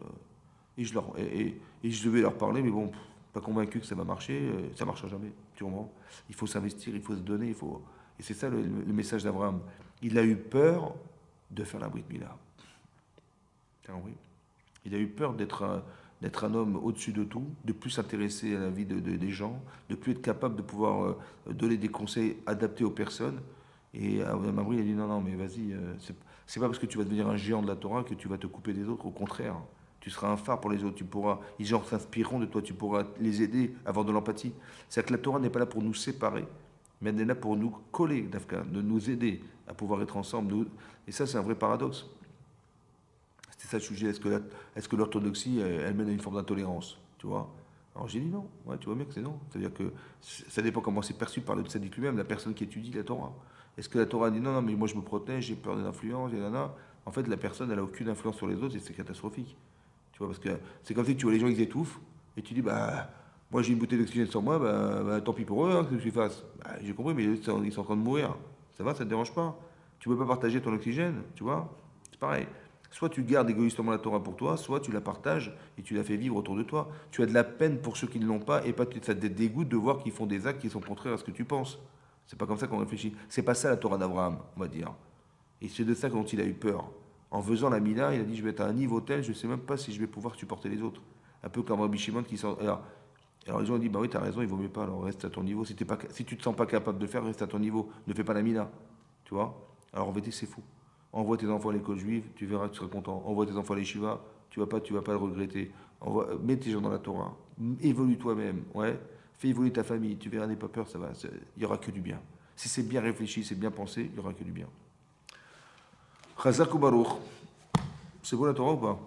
Et je devais leur parler, mais bon, pas convaincu que ça va marcher, ça ne marchera jamais. Tu comprends? Il faut s'investir, il faut se donner, Et c'est ça le message d'Abraham. Il a eu peur de faire la Brit Mila. Tu as compris? Il a eu peur d'être un homme au-dessus de tout, de plus s'intéresser à la vie des gens, de plus être capable de pouvoir donner des conseils adaptés aux personnes. Et Abraham, il a dit non, non, mais vas-y, c'est pas parce que tu vas devenir un géant de la Torah que tu vas te couper des autres, au contraire. Tu seras un phare pour les autres, les gens s'inspireront de toi, tu pourras les aider à avoir de l'empathie. C'est-à-dire que la Torah n'est pas là pour nous séparer, mais elle est là pour nous coller, Dafka, de nous aider à pouvoir être ensemble. Et ça, c'est un vrai paradoxe. C'était ça le sujet. Est-ce que l'orthodoxie, elle mène à une forme d'intolérance? Tu vois? Alors j'ai dit non. Ouais, tu vois bien que c'est non. C'est-à-dire que ça dépend comment c'est perçu par le tzaddik lui-même, la personne qui étudie la Torah. Est-ce que la Torah dit non, non, mais moi je me protège, j'ai peur des influences, et là. En fait, la personne, elle n'a aucune influence sur les autres et c'est catastrophique. Tu vois, parce que c'est comme si tu vois les gens, ils étouffent et tu dis, bah, moi j'ai une bouteille d'oxygène sur moi, bah, tant pis pour eux, hein, que je fasse. Bah, j'ai compris, mais ils sont en train de mourir. Ça va, ça te dérange pas? Tu peux pas partager ton oxygène, tu vois? C'est pareil. Soit tu gardes égoïstement la Torah pour toi, soit tu la partages et tu la fais vivre autour de toi. Tu as de la peine pour ceux qui ne l'ont pas et pas ça te dégoûte de voir qu'ils font des actes qui sont contraires à ce que tu penses. C'est pas comme ça qu'on réfléchit. C'est pas ça la Torah d'Abraham, on va dire. Et c'est de ça dont il a eu peur. En faisant la Mila, il a dit je vais être à un niveau tel, je ne sais même pas si je vais pouvoir supporter les autres. Un peu comme Rabbi Shimon qui sort. Alors les gens ont dit bah oui, tu as raison, il vaut mieux pas, alors reste à ton niveau. Si tu ne te sens pas capable de le faire, reste à ton niveau. Ne fais pas la Mila. Tu vois? Alors en vérité, c'est fou. Envoie tes enfants à l'école juive, tu verras, tu seras content. Envoie tes enfants à l'Eshiva, tu vas pas le regretter. Mets tes gens dans la Torah. Évolue toi-même, ouais. Fais évoluer ta famille, tu verras, n'aie pas peur, ça va. Il n'y aura que du bien. Si c'est bien réfléchi, c'est bien pensé, il n'y aura que du bien. Chazak ou Baruch. C'est beau la Torah ou pas?